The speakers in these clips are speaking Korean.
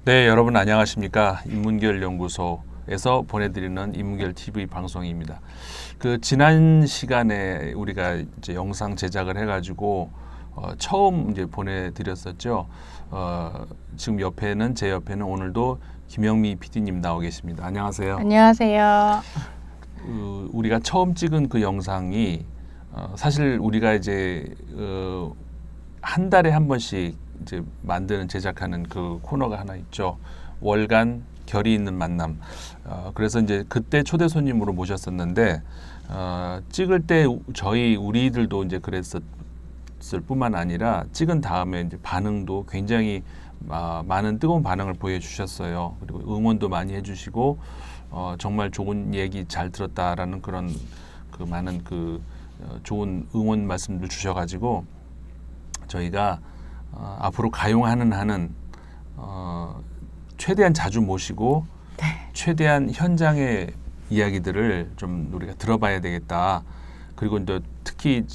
네, 여러분 안녕하십니까? 인문결 연구소에서 보내드리는 인문결 TV 방송입니다. 그 지난 시간에 우리가 이제 영상 제작을 해가지고 처음 이제 보내드렸었죠. 지금 제 옆에는 오늘도 김영미 PD님 나오 계십니다. 안녕하세요. 안녕하세요. 우리가 처음 찍은 그 영상이 사실 우리가 이제 한 달에 한 번씩 이제 만드는 제작하는 그 코너가 하나 있죠. 월간 결이 있는 만남. 그래서 이제 그때 초대 손님으로 모셨었는데 찍을 때 우리들도 이제 그랬을 뿐만 아니라 찍은 다음에 이제 반응도 굉장히 많은 뜨거운 반응을 보여주셨어요. 그리고 응원도 많이 해주시고 정말 좋은 얘기 잘 들었다라는 그런 그 많은 그 좋은 응원 말씀도 주셔가지고 저희가 앞으로 가용하는 한은 최대한 자주 모시고 최대한 현장의 이야기들을 좀 우리가 들어봐야 되겠다. 그리고 이제 특히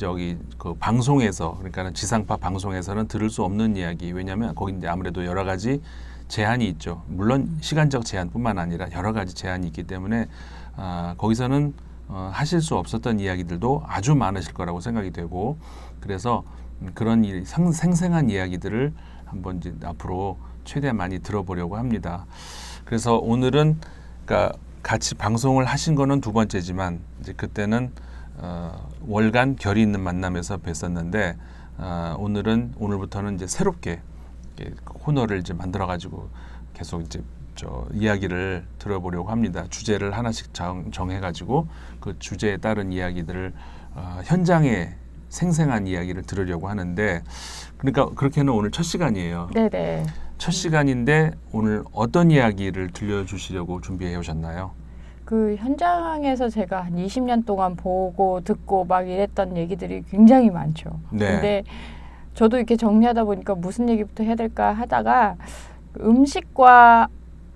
그 방송에서 그러니까 지상파 방송에서는 들을 수 없는 이야기. 왜냐하면 거기 이제 아무래도 여러 가지 제한이 있죠. 물론 시간적 제한뿐만 아니라 여러 가지 제한이 있기 때문에 거기서는 하실 수 없었던 이야기들도 아주 많으실 거라고 생각이 되고 그래서 그런 생생한 이야기들을 한번 이제 앞으로 최대한 많이 들어보려고 합니다. 그래서 오늘은 그러니까 같이 방송을 하신 거는 두 번째지만 이제 그때는 월간 결이 있는 만남에서 뵀었는데 오늘부터는 이제 새롭게 코너를 이제 만들어 가지고 계속 이제 이야기를 들어보려고 합니다. 주제를 하나씩 정해 가지고 그 주제에 따른 이야기들을 현장에 생생한 이야기를 들으려고 하는데 그러니까 그렇게는 오늘 첫 시간이에요. 네네. 첫 시간인데 오늘 어떤 이야기를 들려주시려고 준비해 오셨나요? 그 현장에서 제가 한 20년 동안 보고 듣고 막 이랬던 얘기들이 굉장히 많죠. 네. 근데 저도 이렇게 정리하다 보니까 무슨 얘기부터 해야 될까 하다가 음식과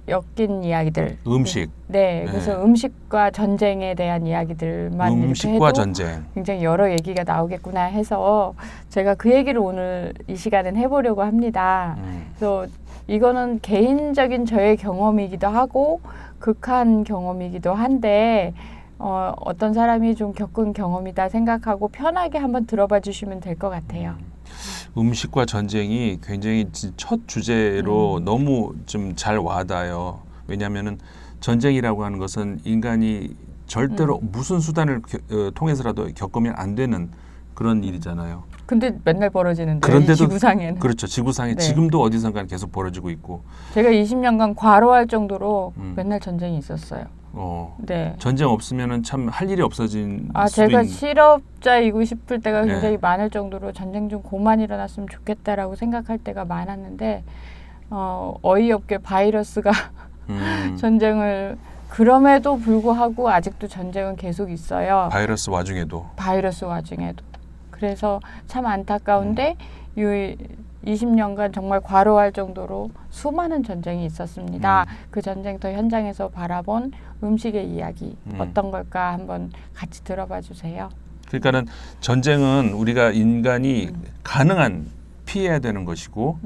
엮인 이야기들. 음식. 네. 그래서 음식과 전쟁에 대한 이야기들만 이렇게 음식과 해도 전쟁. 굉장히 여러 얘기가 나오겠구나 해서 제가 그 얘기를 오늘 이 시간엔 해보려고 합니다. 그래서 이거는 개인적인 저의 경험이기도 하고 극한 경험이기도 한데 어떤 사람이 좀 겪은 경험이다 생각하고 편하게 한번 들어봐 주시면 될 것 같아요. 음식과 전쟁이 굉장히 첫 주제로 너무 좀 잘 와닿아요. 왜냐하면은 전쟁이라고 하는 것은 인간이 절대로 무슨 수단을 통해서라도 겪으면 안 되는 그런 일이잖아요. 근데 맨날 벌어지는데 그런데도 이 지구상에는. 그렇죠. 지구상에 네. 지금도 어디선가 계속 벌어지고 있고. 제가 20년간 과로할 정도로 맨날 전쟁이 있었어요. 네. 전쟁 없으면은 참 할 일이 없어진 수도 제가 실업자이고 싶을 때가 네. 굉장히 많을 정도로 전쟁 좀 그만 일어났으면 좋겠다라고 생각할 때가 많았는데 어이없게 바이러스가 전쟁을 그럼에도 불구하고 아직도 전쟁은 계속 있어요. 바이러스 와중에도. 그래서 참 안타까운데 20년간 정말 과로할 정도로 수많은 전쟁이 있었습니다. 그 전쟁터 현장에서 바라본 음식의 이야기 어떤 걸까 한번 같이 들어봐 주세요. 그러니까는 전쟁은 우리가 인간이 가능한 피해야 되는 것이고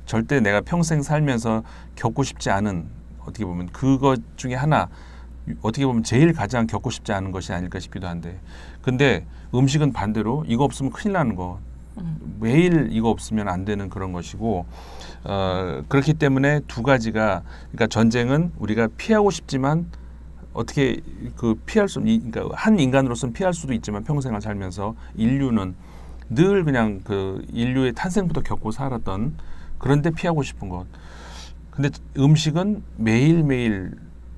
절대 내가 평생 살면서 겪고 싶지 않은 어떻게 보면 그것 중에 하나 어떻게 보면 제일 가장 겪고 싶지 않은 것이 아닐까 싶기도 한데 근데 음식은 반대로 이거 없으면 큰일 나는 거 매일 이거 없으면 안 되는 그런 것이고 그렇기 때문에 두 가지가 그러니까 전쟁은 우리가 피하고 싶지만 어떻게 그러니까 한 인간으로서는 피할 수도 있지만 평생을 살면서 인류는 늘 그냥 그 인류의 탄생부터 겪고 살았던 그런데 피하고 싶은 것. 근데 음식은 매일매일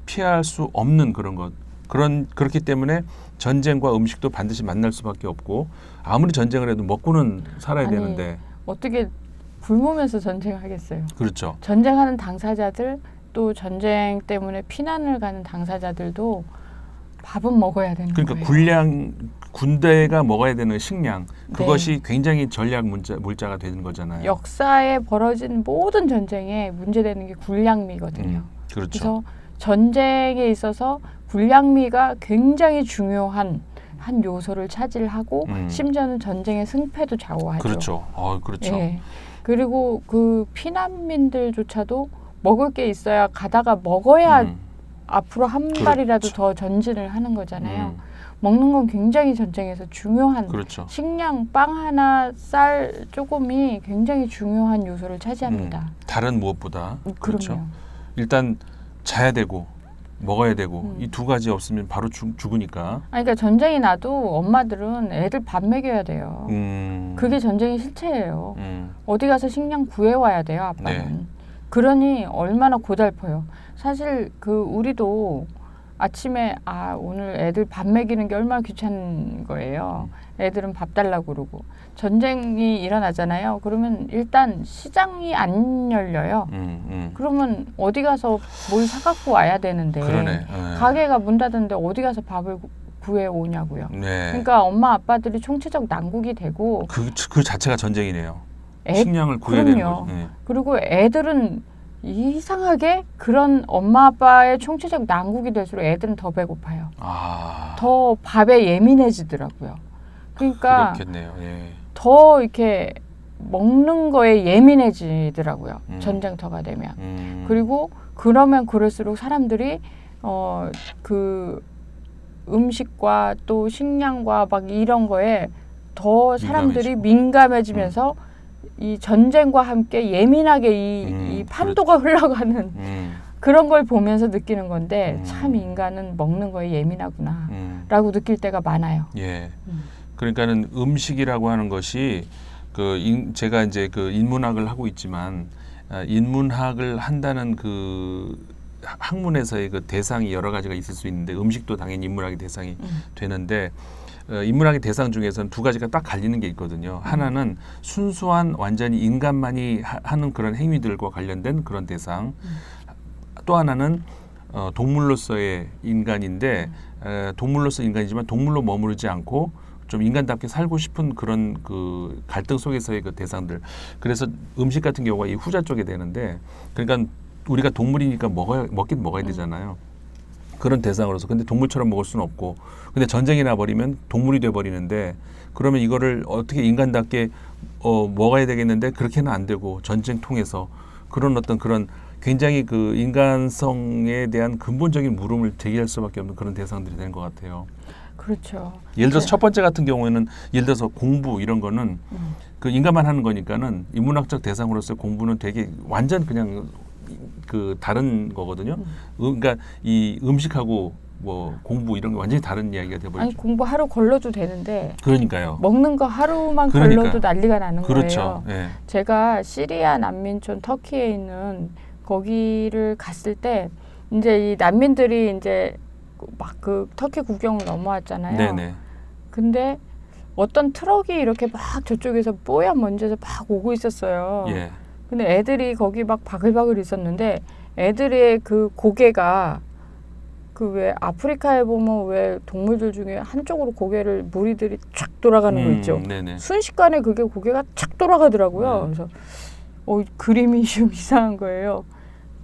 피할 수 없는 그런 것. 그렇기 때문에 전쟁과 음식도 반드시 만날 수밖에 없고 아무리 전쟁을 해도 먹고는 살아야 되는데 어떻게 굶으면서 전쟁하겠어요. 그렇죠. 전쟁하는 당사자들 또 전쟁 때문에 피난을 가는 당사자들도 밥은 먹어야 되는 그러니까 거예요. 군대가 먹어야 되는 식량 그것이 굉장히 전략 물자가 되는 거잖아요. 역사에 벌어진 모든 전쟁에 문제되는 게 군량미거든요. 그렇죠. 그래서 전쟁에 있어서 불량미가 굉장히 중요한 한 요소를 차지하고 심지어는 전쟁의 승패도 좌우하죠. 그렇죠. 그렇죠. 예. 그리고 그 피난민들조차도 먹을 게 있어야 가다가 먹어야 앞으로 한 발이라도 더 전진을 하는 거잖아요. 먹는 건 굉장히 전쟁에서 중요한 그렇죠. 식량, 빵 하나, 쌀 조금이 굉장히 중요한 요소를 차지합니다. 다른 무엇보다 그렇죠. 그럼요. 일단 자야 되고 먹어야 되고 이 두 가지 없으면 바로 죽으니까. 그러니까 전쟁이 나도 엄마들은 애들 밥 먹여야 돼요. 그게 전쟁의 실체예요. 어디 가서 식량 구해와야 돼요, 아빠는. 네. 그러니 얼마나 고달퍼요. 사실 우리도 아침에 오늘 애들 밥 먹이는 게 얼마나 귀찮은 거예요. 애들은 밥 달라고 그러고. 전쟁이 일어나잖아요. 그러면 일단 시장이 안 열려요. 그러면 어디 가서 뭘 사갖고 와야 되는데 그러네. 가게가 문 닫았는데 어디 가서 밥을 구해 오냐고요. 네. 그러니까 엄마 아빠들이 총체적 난국이 되고 그 자체가 전쟁이네요. 식량을 구해야 그럼요. 되는 거죠. 네. 그리고 애들은 이상하게 그런 엄마 아빠의 총체적 난국이 될수록 애들은 더 배고파요. 더 밥에 예민해지더라고요. 그러니까 그렇겠네요. 예. 더 이렇게 먹는 거에 예민해지더라고요. 전쟁터가 되면. 그리고 그러면 그럴수록 사람들이 그 음식과 또 식량과 막 이런 거에 더 사람들이 민감해지면서 이 전쟁과 함께 예민하게 이 판도가 흘러가는 그런 걸 보면서 느끼는 건데 참 인간은 먹는 거에 예민하구나 라고 느낄 때가 많아요. 예. 그러니까는 음식이라고 하는 것이 제가 이제 그 인문학을 하고 있지만 인문학을 한다는 그 학문에서의 그 대상이 여러 가지가 있을 수 있는데 음식도 당연히 인문학의 대상이 되는데 인문학의 대상 중에서는 두 가지가 딱 갈리는 게 있거든요. 하나는 순수한 완전히 인간만이 하는 그런 행위들과 관련된 그런 대상. 또 하나는 동물로서의 인간인데 동물로서 인간이지만 동물로 머무르지 않고 좀 인간답게 살고 싶은 그런 그 갈등 속에서의 그 대상들. 그래서 음식 같은 경우가 이 후자 쪽에 되는데 그러니까 우리가 동물이니까 먹긴 먹어야 되잖아요. 그런 대상으로서. 근데 동물처럼 먹을 수는 없고. 근데 전쟁이 나버리면 동물이 돼버리는데 그러면 이거를 어떻게 인간답게 먹어야 되겠는데 그렇게는 안 되고 전쟁 통해서 그런 어떤 그런 굉장히 그 인간성에 대한 근본적인 물음을 제기할 수밖에 없는 그런 대상들이 되는 것 같아요. 그렇죠. 예를 들어서 첫 번째 같은 경우에는 예를 들어서 공부 이런 거는 그 인간만 하는 거니까는 인문학적 대상으로서 공부는 되게 완전 그냥 그 다른 거거든요. 그러니까 이 음식하고 뭐 공부 이런 거 완전히 다른 이야기가 돼버리죠. 아니 공부 하루 걸러도 되는데. 그러니까요. 먹는 거 하루만 걸러도 난리가 나는 그렇죠. 거예요. 예. 제가 시리아 난민촌 터키에 있는 거기를 갔을 때 이제 이 난민들이 이제 막 그 터키 국경을 넘어왔잖아요. 네네. 근데 어떤 트럭이 이렇게 막 저쪽에서 뽀얀 먼지에서 막 오고 있었어요. 예. 근데 애들이 거기 막 바글바글 있었는데 애들의 그 고개가 그 왜 아프리카에 보면 왜 동물들 중에 한쪽으로 고개를 무리들이 쫙 돌아가는 거 있죠. 네네. 순식간에 그게 고개가 착 돌아가더라고요. 그래서 그림이 좀 이상한 거예요.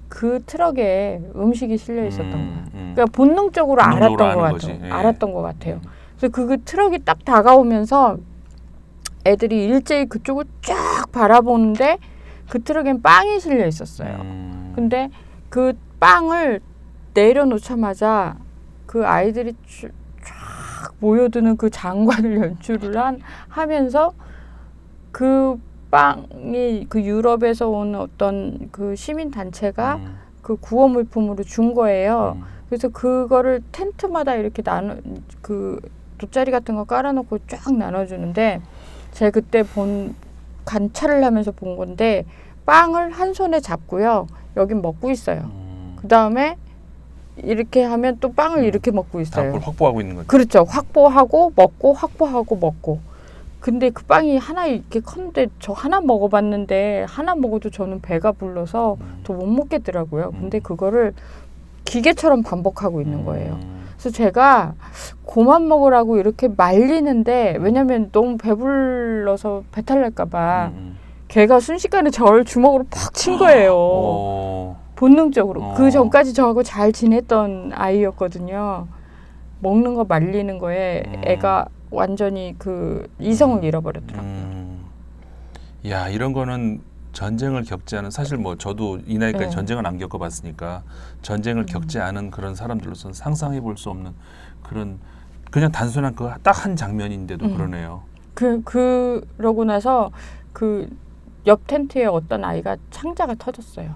그 트럭에 음식이 실려 있었던 거예요. 그러니까 본능적으로 알았던 것 같아요. 예. 알았던 것 같아요. 그래서 그 트럭이 딱 다가오면서 애들이 일제히 그쪽을 쫙 바라보는데 그 트럭엔 빵이 실려 있었어요. 근데 그 빵을 내려놓자마자 그 아이들이 쫙 모여드는 그 장관을 연출을 하면서 그 빵이 그 유럽에서 온 어떤 그 시민 단체가 그 구호 물품으로 준 거예요. 그래서 그거를 텐트마다 이렇게 그 돗자리 같은 거 깔아놓고 쫙 나눠주는데 제가 그때 관찰을 하면서 본 건데 빵을 한 손에 잡고요. 여긴 먹고 있어요. 그 다음에 이렇게 하면 또 빵을 이렇게 먹고 있어요. 그걸 확보하고 있는 거죠. 그렇죠. 확보하고 먹고 확보하고 먹고. 근데 그 빵이 하나 이렇게 컸는데 저 하나 먹어봤는데 하나 먹어도 저는 배가 불러서 더 못 먹겠더라고요. 근데 그거를 기계처럼 반복하고 있는 거예요. 그래서 제가 그만 먹으라고 이렇게 말리는데 왜냐면 너무 배불러서 배탈 날까 봐 걔가 순식간에 저를 주먹으로 팍 친 거예요. 본능적으로. 그 전까지 저하고 잘 지냈던 아이였거든요. 먹는 거 말리는 거에 애가 완전히 그 이성을 잃어버렸더라고요. 야, 이런 거는 전쟁을 겪지 않은, 사실 뭐 저도 이 나이까지 네. 전쟁을 안 겪어봤으니까 전쟁을 겪지 않은 그런 사람들로서는 상상해 볼 수 없는 그런, 그냥 단순한 그 딱 한 장면인데도 그러네요. 그러고 나서 그 옆 텐트에 어떤 아이가 창자가 터졌어요.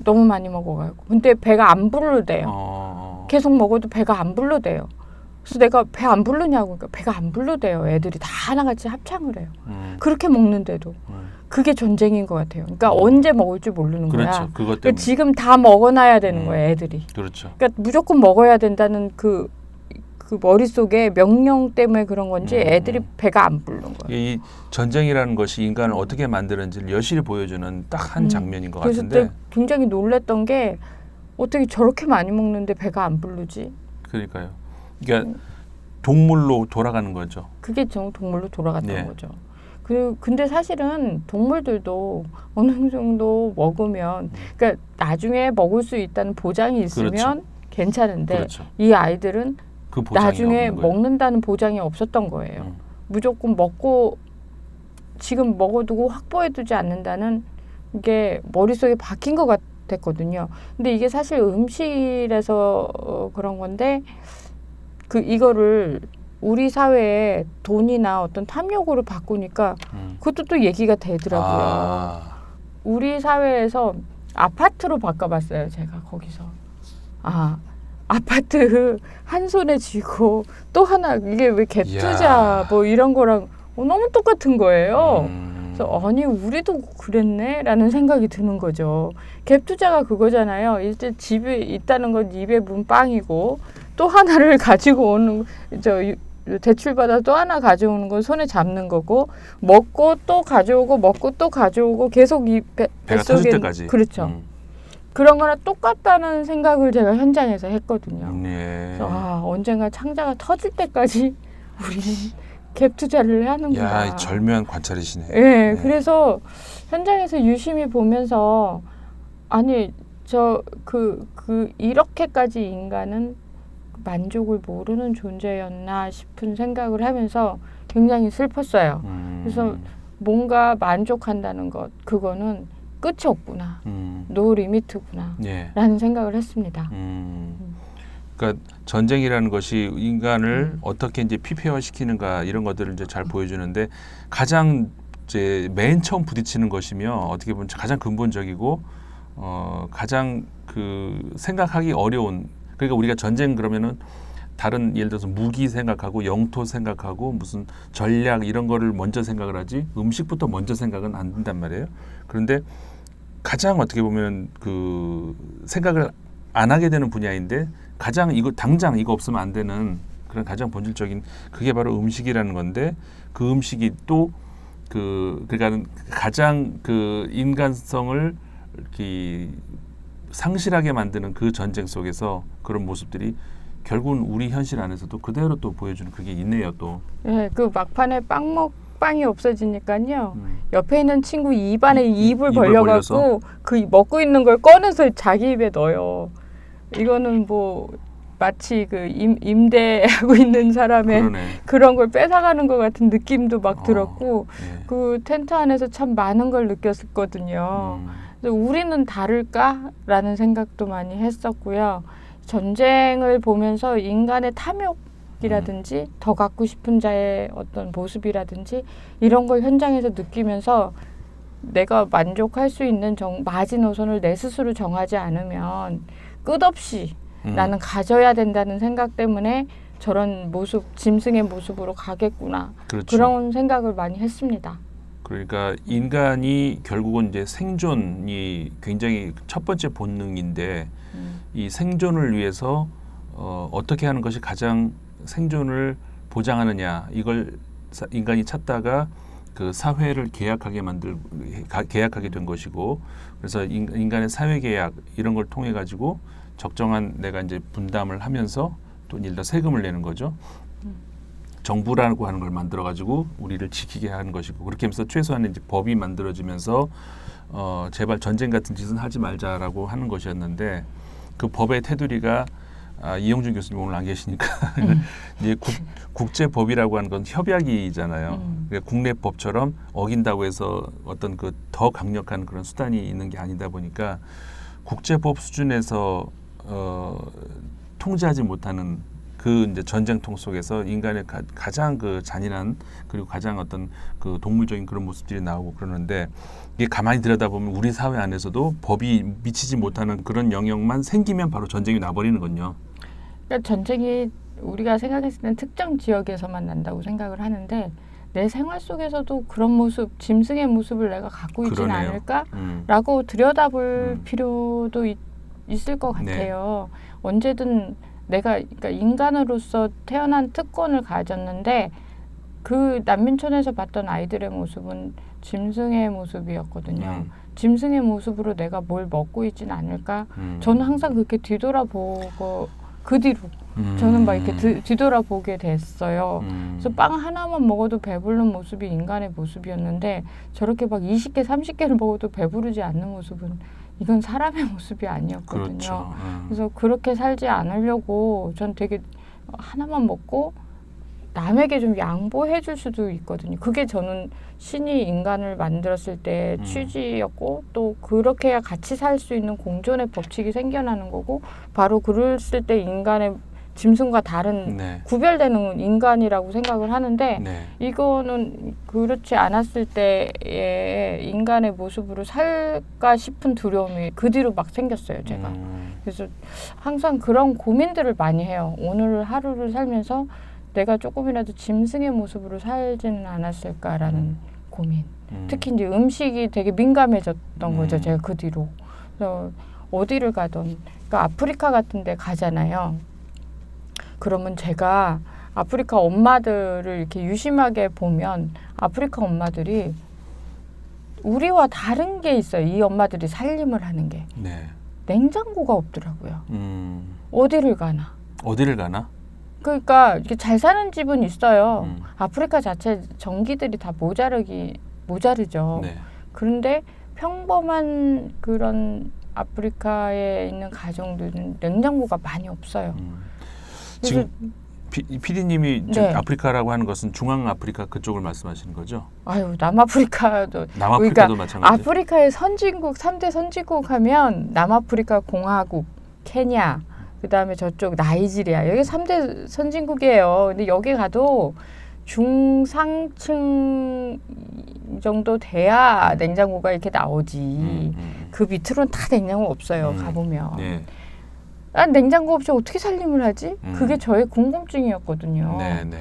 너무 많이 먹어가지고. 근데 배가 안 부르대요. 계속 먹어도 배가 안 부르대요. 그래서 내가 배 안 부르냐고. 그러니까 배가 안 부르대요. 애들이 다 하나같이 합창을 해요. 그렇게 먹는데도. 그게 전쟁인 것 같아요. 그러니까 언제 먹을 줄 모르는 그렇죠. 거야. 그것 그러니까 때문에. 지금 다 먹어놔야 되는 거예요, 애들이. 그렇죠. 그러니까 무조건 먹어야 된다는 그 머릿속에 명령 때문에 그런 건지 애들이 배가 안 부르는 거예요. 이 전쟁이라는 것이 인간을 어떻게 만드는지를 여실히 보여주는 딱 한 장면인 것 그래서 같은데. 그때 굉장히 놀랬던 게 어떻게 저렇게 많이 먹는데 배가 안 부르지? 그러니까요. 그러니까 동물로 돌아가는 거죠. 그게 정 동물로 돌아갔던 예. 거죠. 근데 사실은 동물들도 어느 정도 먹으면, 그러니까 나중에 먹을 수 있다는 보장이 있으면 그렇죠. 괜찮은데 그렇죠. 이 아이들은 그 보장이 나중에 없는 거예요. 먹는다는 보장이 없었던 거예요. 무조건 먹고 지금 먹어두고 확보해두지 않는다는 게 머릿속에 박힌 것 같았거든요. 근데 이게 사실 음식에서 그런 건데 이거를 우리 사회에 돈이나 어떤 탐욕으로 바꾸니까 그것도 또 얘기가 되더라고요. 우리 사회에서 아파트로 바꿔봤어요. 제가 거기서. 아파트 한 손에 쥐고 또 하나, 이게 왜 갭투자 뭐 이런 거랑 너무 똑같은 거예요. 그래서 아니 우리도 그랬네 라는 생각이 드는 거죠. 갭투자가 그거잖아요. 일단 집에 있다는 건 입에 문 빵이고 또 하나를 가지고 오는, 대출받아 또 하나 가져오는 건 손에 잡는 거고, 먹고 또 가져오고 먹고 또 가져오고 계속 이 배가 터질 때까지. 그렇죠. 그런 거랑 똑같다는 생각을 제가 현장에서 했거든요. 예. 그래서 언젠가 창자가 터질 때까지 우리는 갭 투자를 하는구나. 야, 절묘한 관찰이시네. 네, 그래서 현장에서 유심히 보면서 아니 이렇게까지 인간은 만족을 모르는 존재였나 싶은 생각을 하면서 굉장히 슬펐어요. 그래서 뭔가 만족한다는 것, 그거는 끝이 없구나. 노 리미트구나. 예. 라는 생각을 했습니다. 그러니까 전쟁이라는 것이 인간을 어떻게 이제 피폐화시키는가 이런 것들을 이제 잘 보여주는데, 가장 이제 맨 처음 부딪히는 것이며 어떻게 보면 가장 근본적이고 가장 그 생각하기 어려운, 그러니까 우리가 전쟁 그러면은 다른 예를 들어서 무기 생각하고 영토 생각하고 무슨 전략 이런 거를 먼저 생각을 하지 음식부터 먼저 생각은 안 된단 말이에요. 그런데 가장 어떻게 보면 그 생각을 안 하게 되는 분야인데 가장 당장 이거 없으면 안 되는 그런 가장 본질적인 그게 바로 음식이라는 건데, 그 음식이 또 그러니까 가장 그 인간성을 이렇게 상실하게 만드는 그 전쟁 속에서 그런 모습들이 결국은 우리 현실 안에서도 그대로 또 보여주는 그게 있네요 또. 네, 그 막판에 빵이 없어지니까요. 옆에 있는 친구 입안에 입을 벌려갖고 그 먹고 있는 걸 꺼내서 자기 입에 넣어요. 이거는 뭐 마치 그 임대하고 있는 사람의 그러네. 그런 걸 뺏어가는 것 같은 느낌도 막 들었고, 예. 그 텐트 안에서 참 많은 걸 느꼈었거든요. 그래서 우리는 다를까라는 생각도 많이 했었고요. 전쟁을 보면서 인간의 탐욕이라든지 더 갖고 싶은 자의 어떤 모습이라든지 이런 걸 현장에서 느끼면서 내가 만족할 수 있는 마지노선을 내 스스로 정하지 않으면 끝없이 나는 가져야 된다는 생각 때문에 저런 모습, 짐승의 모습으로 가겠구나. 그렇죠. 그런 생각을 많이 했습니다. 그러니까 인간이 결국은 이제 생존이 굉장히 첫 번째 본능인데 이 생존을 위해서 어떻게 하는 것이 가장 생존을 보장하느냐, 이걸 인간이 찾다가 그 사회를 계약하게 된 것이고, 그래서 인간의 사회 계약 이런 걸 통해 가지고 적정한 내가 이제 분담을 하면서 또 일단 세금을 내는 거죠. 정부라고 하는 걸 만들어 가지고 우리를 지키게 하는 것이고, 그렇게 하면서 최소한의 이제 법이 만들어지면서 제발 전쟁 같은 짓은 하지 말자라고 하는 것이었는데 그 법의 테두리가 이용준 교수님 오늘 안 계시니까 이제 국제법이라고 하는 건 협약이잖아요. 그러니까 국내 법처럼 어긴다고 해서 어떤 그 더 강력한 그런 수단이 있는 게 아니다 보니까 국제법 수준에서 통제하지 못하는 그 이제 전쟁통 속에서 인간의 가장 그 잔인한 그리고 가장 어떤 그 동물적인 그런 모습들이 나오고 그러는데 이게 가만히 들여다보면 우리 사회 안에서도 법이 미치지 못하는 그런 영역만 생기면 바로 전쟁이 나버리는군요. 그러니까 전쟁이 우리가 생각했을 땐 특정 지역에서만 난다고 생각을 하는데 내 생활 속에서도 그런 모습, 짐승의 모습을 내가 갖고 있지는 그러네요. 않을까라고 들여다볼 필요도 있을 것 같아요. 네. 언제든 내가 그러니까 인간으로서 태어난 특권을 가졌는데 그 난민촌에서 봤던 아이들의 모습은 짐승의 모습이었거든요. 짐승의 모습으로 내가 뭘 먹고 있지는 않을까? 저는 항상 그렇게 뒤돌아보고 그 뒤로 저는 막 이렇게 뒤돌아보게 됐어요. 그래서 빵 하나만 먹어도 배부른 모습이 인간의 모습이었는데 저렇게 막 20개, 30개를 먹어도 배부르지 않는 모습은 이건 사람의 모습이 아니었거든요. 그렇죠. 그래서 그렇게 살지 않으려고 전 되게 하나만 먹고 남에게 좀 양보해 줄 수도 있거든요. 그게 저는 신이 인간을 만들었을 때 취지였고 또 그렇게 해야 같이 살 수 있는 공존의 법칙이 생겨나는 거고 바로 그랬을 때 인간의 짐승과 다른 네. 구별되는 인간이라고 생각을 하는데 네. 이거는 그렇지 않았을 때의 인간의 모습으로 살까 싶은 두려움이 그 뒤로 막 생겼어요, 제가. 그래서 항상 그런 고민들을 많이 해요. 오늘 하루를 살면서 내가 조금이라도 짐승의 모습으로 살지는 않았을까라는 고민. 특히 이제 음식이 되게 민감해졌던 거죠, 제가 그 뒤로. 그래서 어디를 가든, 그러니까 아프리카 같은 데 가잖아요. 그러면 제가 아프리카 엄마들을 이렇게 유심하게 보면 아프리카 엄마들이 우리와 다른 게 있어요. 이 엄마들이 살림을 하는 게. 네. 냉장고가 없더라고요. 어디를 가나. 어디를 가나? 그러니까 이렇게 잘 사는 집은 있어요. 아프리카 자체 전기들이 다 모자르죠. 네. 그런데 평범한 그런 아프리카에 있는 가정들은 냉장고가 많이 없어요. 지금 PD님이 네. 지금 아프리카라고 하는 것은 중앙 아프리카 그쪽을 말씀하시는 거죠? 아유, 남아프리카도 남아프리카도 그러니까 마찬가지. 아프리카의 선진국 3대 선진국 하면 남아프리카 공화국, 케냐, 그다음에 저쪽 나이지리아. 여기 3대 선진국이에요. 근데 여기 가도 중상층 정도 돼야 냉장고가 이렇게 나오지. 그 밑으로는 다 냉장고 없어요. 가보면. 네. 냉장고 없이 어떻게 살림을 하지? 그게 저의 궁금증이었거든요. 네, 네.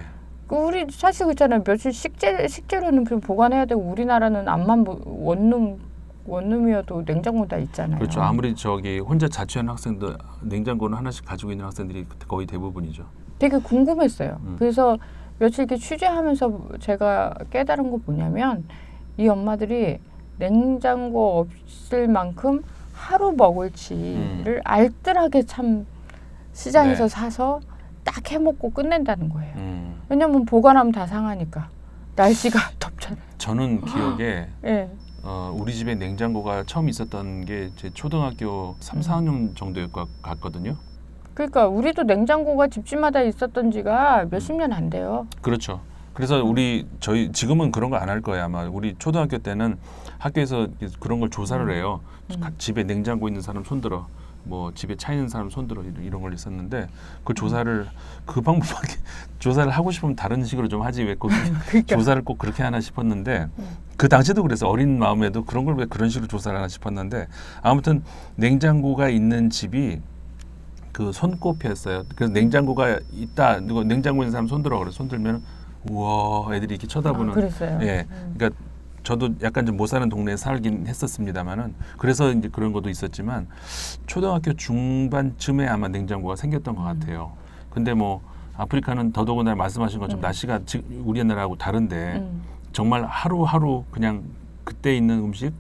우리 사실 그렇잖아요. 며칠 식재료는 보관해야 되고 우리나라는 암만 원룸이어도 냉장고 다 있잖아요. 그렇죠. 아무리 저기 혼자 자취하는 학생도 냉장고는 하나씩 가지고 있는 학생들이 거의 대부분이죠. 되게 궁금했어요. 그래서 며칠 이렇게 취재하면서 제가 깨달은 거 뭐냐면 이 엄마들이 냉장고 없을 만큼 하루 먹을지를 알뜰하게 참 시장에서 네. 사서 딱 해먹고 끝낸다는 거예요. 왜냐면 보관하면 다 상하니까. 날씨가 덥잖아요. 저는 기억에 네. 우리 집에 냉장고가 처음 있었던 게 제 초등학교 3, 4학년 정도였 같거든요. 그러니까 우리도 냉장고가 집집마다 있었던 지가 몇십 년 안 돼요. 그렇죠. 그래서 저희 지금은 그런 거 안 할 거예요. 아마 우리 초등학교 때는 학교에서 그런 걸 조사를 해요. 각 집에 냉장고 있는 사람 손들어. 뭐 집에 차 있는 사람 손들어 이런 걸 있었는데 그 조사를 그 방법밖에 조사를 하고 싶으면 다른 식으로 좀 하지 왜 꼭 그러니까. 조사를 꼭 그렇게 하나 싶었는데 그 당시에도 그래서 어린 마음에도 그런 걸 왜 그런 식으로 조사를 하나 싶었는데 아무튼 냉장고가 있는 집이 그 손꼽혔어요. 그래서 냉장고가 있다 누가 냉장고 있는 사람 손들어 그래 손들면 우와 애들이 이렇게 쳐다보는. 그랬어요. 예, 그러니까 저도 약간 좀 못 사는 동네에 살긴 했었습니다만은 그래서 이제 그런 것도 있었지만 초등학교 중반쯤에 아마 냉장고가 생겼던 것 같아요. 근데 뭐 아프리카는 더더군다나 말씀하신 것처럼 날씨가 우리 나라하고 다른데 정말 하루하루 그냥 그때 있는 음식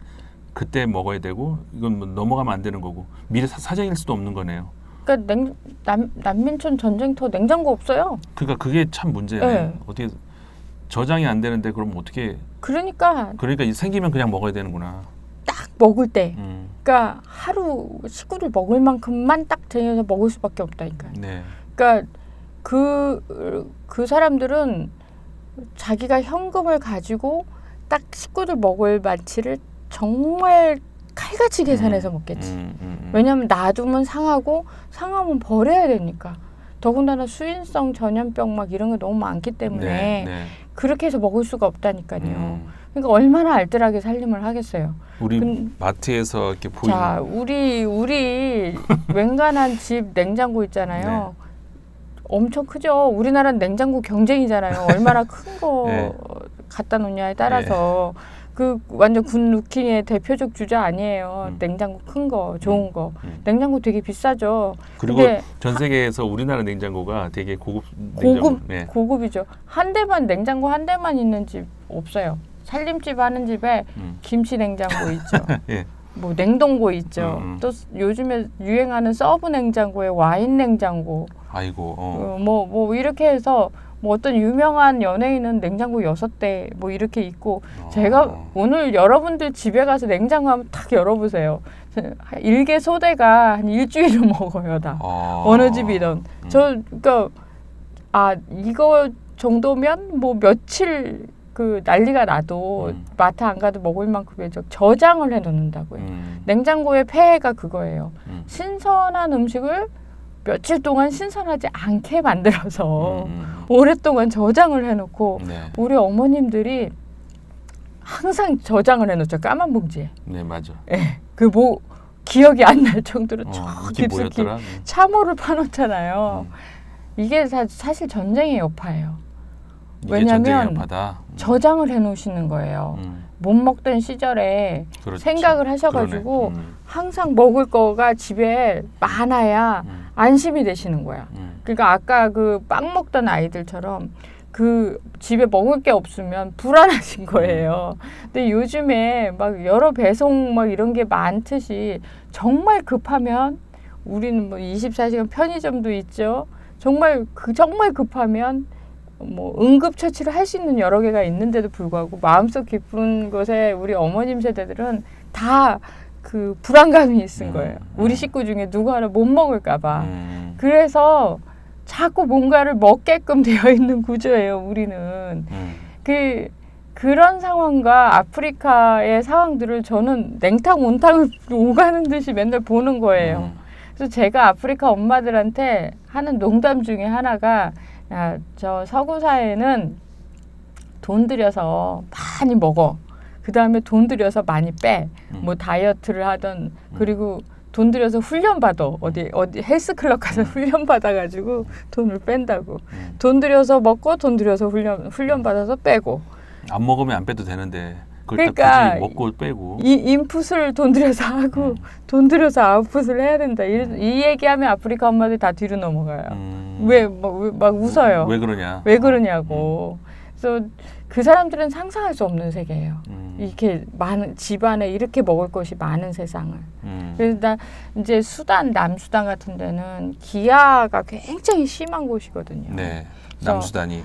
그때 먹어야 되고 이건 뭐 넘어가면 안 되는 거고 미래 사정일 수도 없는 거네요. 그러니까 난민촌 전쟁터 냉장고 없어요. 그러니까 그게 참 문제예요. 네. 어떻게 저장이 안 되는데 그럼 어떻게 그러니까 생기면 그냥 먹어야 되는구나. 딱 먹을 때, 그러니까 하루 식구들 먹을 만큼만 딱 쟁여서 먹을 수밖에 없다니까요. 네. 그러니까 그 사람들은 자기가 현금을 가지고 딱 식구들 먹을 만치를 정말 칼같이 계산해서 먹겠지. 왜냐하면 놔두면 상하면 버려야 되니까. 더군다나 수인성 전염병 막 이런 게 너무 많기 때문에 네. 그렇게 해서 먹을 수가 없다니까요. 그러니까 얼마나 알뜰하게 살림을 하겠어요. 우리 마트에서 이렇게 보이는. 자, 우리 웬간한 집 냉장고 있잖아요. 네. 엄청 크죠. 우리나라는 냉장고 경쟁이잖아요. 얼마나 큰 거 네. 갖다 놓냐에 따라서 그 완전 군 루키니의 대표적 주자 아니에요. 냉장고 큰 거, 좋은 거. 냉장고 되게 비싸죠. 그리고 전 세계에서 우리나라 냉장고가 되게 고급 냉장고. 네. 고급이죠. 냉장고 한 대만 있는 집 없어요. 살림집 하는 집에 김치 냉장고 있죠. 예. 뭐 냉동고 있죠. 또 요즘에 유행하는 서브 냉장고에 와인 냉장고. 아이고. 뭐 이렇게 해서 뭐 어떤 유명한 연예인은 냉장고 6대 뭐 이렇게 있고 제가 오늘 여러분들 집에 가서 냉장고 한번 탁 열어보세요. 일개 소대가 한 일주일을 먹어요 다. 어느 집이든. 그러니까 이거 정도면 뭐 며칠 그 난리가 나도 마트 안 가도 먹을 만큼의 저장을 해놓는다고요. 냉장고의 폐해가 그거예요. 신선한 음식을 며칠 동안 신선하지 않게 만들어서 오랫동안 저장을 해놓고 우리 어머님들이 항상 저장을 해놓죠. 까만 봉지에. 네, 맞아. 그 뭐 기억이 안 날 정도로 저 깊숙이 뭐였더라? 참호를 파놓잖아요. 이게 사실 전쟁의 여파예요. 왜냐하면 저장을 해놓으시는 거예요. 못 먹던 시절에 그렇죠. 생각을 하셔가지고 항상 먹을 거가 집에 많아야 안심이 되시는 거야. 그러니까 아까 그 빵 먹던 아이들처럼 그 집에 먹을 게 없으면 불안하신 거예요. 근데 요즘에 막 여러 배송 막 이런 게 많듯이 정말 급하면 우리는 뭐 24시간 편의점도 있죠. 정말 급하면 뭐 응급처치를 할 수 있는 여러 개가 있는데도 불구하고 마음속 깊은 곳에 우리 어머님 세대들은 다 그 불안감이 있은 거예요. 우리 식구 중에 누구 하나 못 먹을까 봐. 그래서 자꾸 뭔가를 먹게끔 되어 있는 구조예요, 우리는. 그런 상황과 아프리카의 상황들을 저는 냉탕 온탕을 오가는 듯이 맨날 보는 거예요. 그래서 제가 아프리카 엄마들한테 하는 농담 중에 하나가 저 서구 사회는 돈 들여서 많이 먹어. 그 다음에 돈 들여서 많이 빼. 뭐 다이어트를 하던 그리고 돈 들여서 훈련 받아. 어디 헬스클럽 가서 훈련 받아가지고 돈을 뺀다고. 돈 들여서 먹고 돈 들여서 훈련 받아서 빼고. 안 먹으면 안 빼도 되는데. 그러니까 굳이 먹고 빼고. 이 인풋을 돈 들여서 하고 돈 들여서 아웃풋을 해야 된다. 이 얘기하면 아프리카 엄마들 다 뒤로 넘어가요. 왜 막 웃어요. 왜 그러냐. 왜 그러냐고. 그래서 그 사람들은 상상할 수 없는 세계예요. 이렇게 많은 집안에 이렇게 먹을 것이 많은 세상을. 그래서 나 이제 남수단 같은 데는 기아가 굉장히 심한 곳이거든요. 네, 남수단이.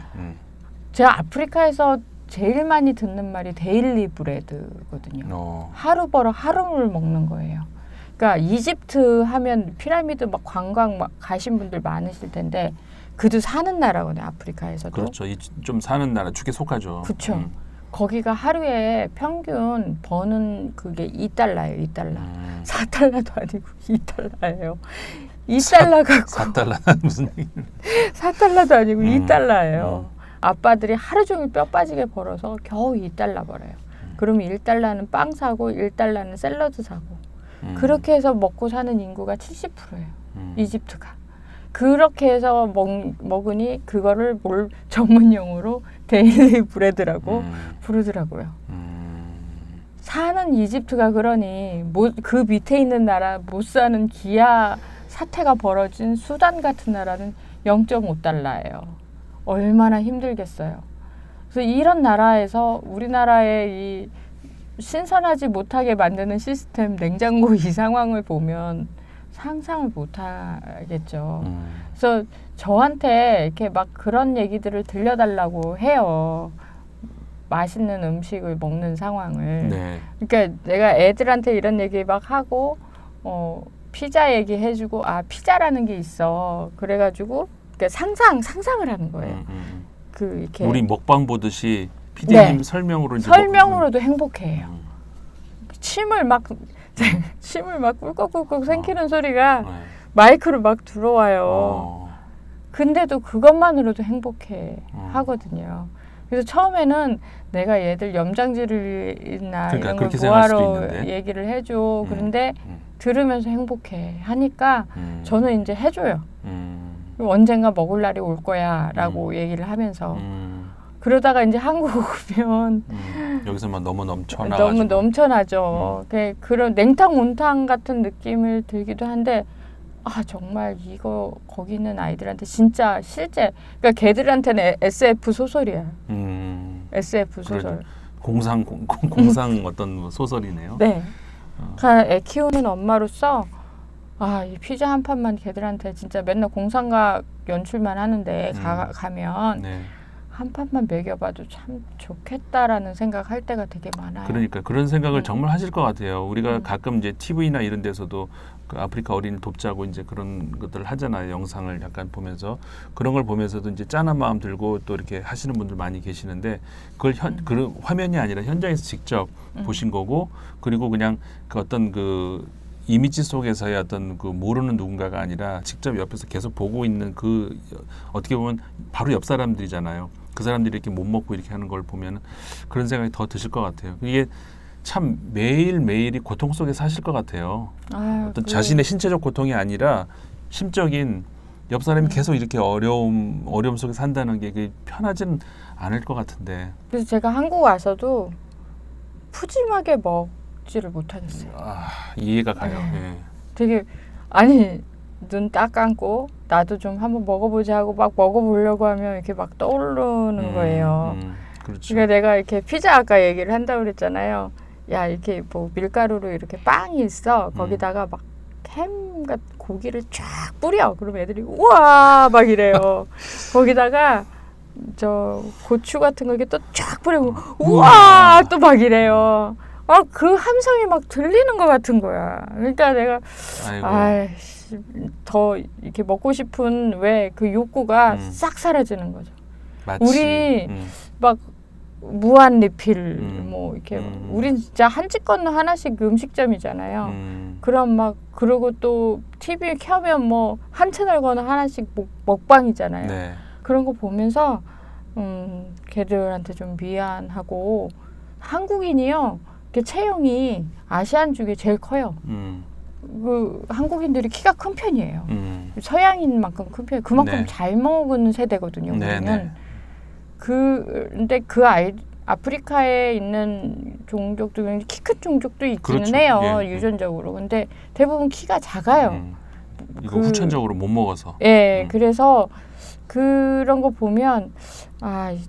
제가 아프리카에서 제일 많이 듣는 말이 데일리 브레드거든요. 하루 벌어 하루를 먹는 거예요. 그러니까 이집트 하면 피라미드 막 관광 막 가신 분들 많으실 텐데 그도 사는 나라거든요. 아프리카에서도. 그렇죠. 좀 사는 나라 축에 속하죠. 그렇죠. 거기가 하루에 평균 버는 그게 2달러예요. 2달러. 4달러도 아니고 2달러예요. 2달러 갖고 4달러는 무슨 얘기예요? 4달러도 아니고 2달러예요. 아빠들이 하루 종일 뼈 빠지게 벌어서 겨우 2달러 벌어요. 그러면 1달러는 빵 사고 1달러는 샐러드 사고 그렇게 해서 먹고 사는 인구가 70%예요. 이집트가. 그렇게 해서 먹으니 그거를 전문용어로 데일리 브레드라고 부르더라고요. 사는 이집트가 그러니 그 밑에 있는 나라 못 사는 기아 사태가 벌어진 수단 같은 나라는 0.5달러예요. 얼마나 힘들겠어요. 그래서 이런 나라에서 우리나라의 이 신선하지 못하게 만드는 시스템 냉장고 이 상황을 보면 상상을 못하겠죠. 그래서 저한테 이렇게 막 그런 얘기들을 들려달라고 해요. 맛있는 음식을 먹는 상황을. 네. 그러니까 내가 애들한테 이런 얘기 막 하고 피자 얘기해주고 피자라는 게 있어. 그래가지고 그러니까 상상을 하는 거예요. 그 이렇게 우리 먹방 보듯이 피디님 네. 설명으로 이제 설명으로도 행복해해요. 침을 막 꿀꺽꿀꺽 생기는 소리가 네. 마이크로 막 들어와요. 근데도 그것만으로도 행복해 하거든요. 그래서 처음에는 내가 얘들 염장질이나 그러니까 이런 걸 그렇게 생각할 수도 뭐하러 있는데. 얘기를 해줘. 그런데 들으면서 행복해 하니까 저는 이제 해줘요. 언젠가 먹을 날이 올 거야 라고 얘기를 하면서 그러다가 이제 한국 오면 여기서만 너무 넘쳐나가지고 너무 넘쳐나죠. 그런 냉탕 온탕 같은 느낌을 들기도 한데 정말 이거 거기 있는 아이들한테 진짜 실제 그러니까 걔들한테는 SF 소설이야. SF 소설. 공상 어떤 소설이네요. 네. 그러니까 애 키우는 엄마로서 이 피자 한 판만 걔들한테 진짜 맨날 공상각 연출만 하는데 가면 네. 한 판만 먹여봐도 참 좋겠다라는 생각할 때가 되게 많아요. 그러니까 그런 생각을 정말 하실 것 같아요. 우리가 가끔 이제 TV나 이런 데서도 그 아프리카 어린이 돕자고 이제 그런 것들을 하잖아요. 영상을 약간 보면서 그런 걸 보면서도 이제 짠한 마음 들고 또 이렇게 하시는 분들 많이 계시는데 그걸 그 화면이 아니라 현장에서 직접 보신 거고 그리고 그냥 그 어떤 그 이미지 속에서의 어떤 그 모르는 누군가가 아니라 직접 옆에서 계속 보고 있는 그 어떻게 보면 바로 옆 사람들이잖아요. 그 사람들이 이렇게 못 먹고 이렇게 하는 걸 보면 그런 생각이 더 드실 것 같아요. 이게 참 매일매일이 고통 속에 사실 것 같아요. 어떤 자신의 신체적 고통이 아니라 심적인 옆 사람이 계속 이렇게 어려움 속에 산다는 게 편하지는 않을 것 같은데. 그래서 제가 한국 와서도 푸짐하게 먹지를 못하겠어요. 이해가 가요. 네. 되게 눈 딱 감고 나도 좀 한번 먹어보자 하고 막 먹어보려고 하면 이렇게 막 떠오르는 거예요. 그렇죠. 그러니까 내가 이렇게 피자 아까 얘기를 한다고 그랬잖아요. 야 이렇게 뭐 밀가루로 이렇게 빵이 있어. 거기다가 막 햄 같은 고기를 쫙 뿌려. 그럼 애들이 우와 막 이래요. 거기다가 저 고추 같은 거 이렇게 또 쫙 뿌리고 우와 또 막 이래요. 그 함성이 막 들리는 것 같은 거야. 그러니까 내가 더 이렇게 먹고 싶은 왜 그 욕구가 싹 사라지는 거죠. 마치, 우리 막 무한 리필 뭐 이렇게 우린 진짜 한 집 건너 하나씩 음식점이잖아요. 그럼 막 그리고 또 TV 켜면 뭐 한 채널 건너 하나씩 먹방이잖아요. 네. 그런 거 보면서 걔들한테 좀 미안하고 한국인이요. 체형이 아시안 중에 제일 커요. 그 한국인들이 키가 큰 편이에요. 서양인만큼 큰 편이에요. 그만큼 네. 잘 먹은 세대거든요. 네. 근데 아프리카에 있는 종족도 키 큰 종족도 있기는 그렇죠. 해요. 예, 유전적으로. 근데 대부분 키가 작아요. 이거 후천적으로 못 먹어서. 예, 그래서 그런 거 보면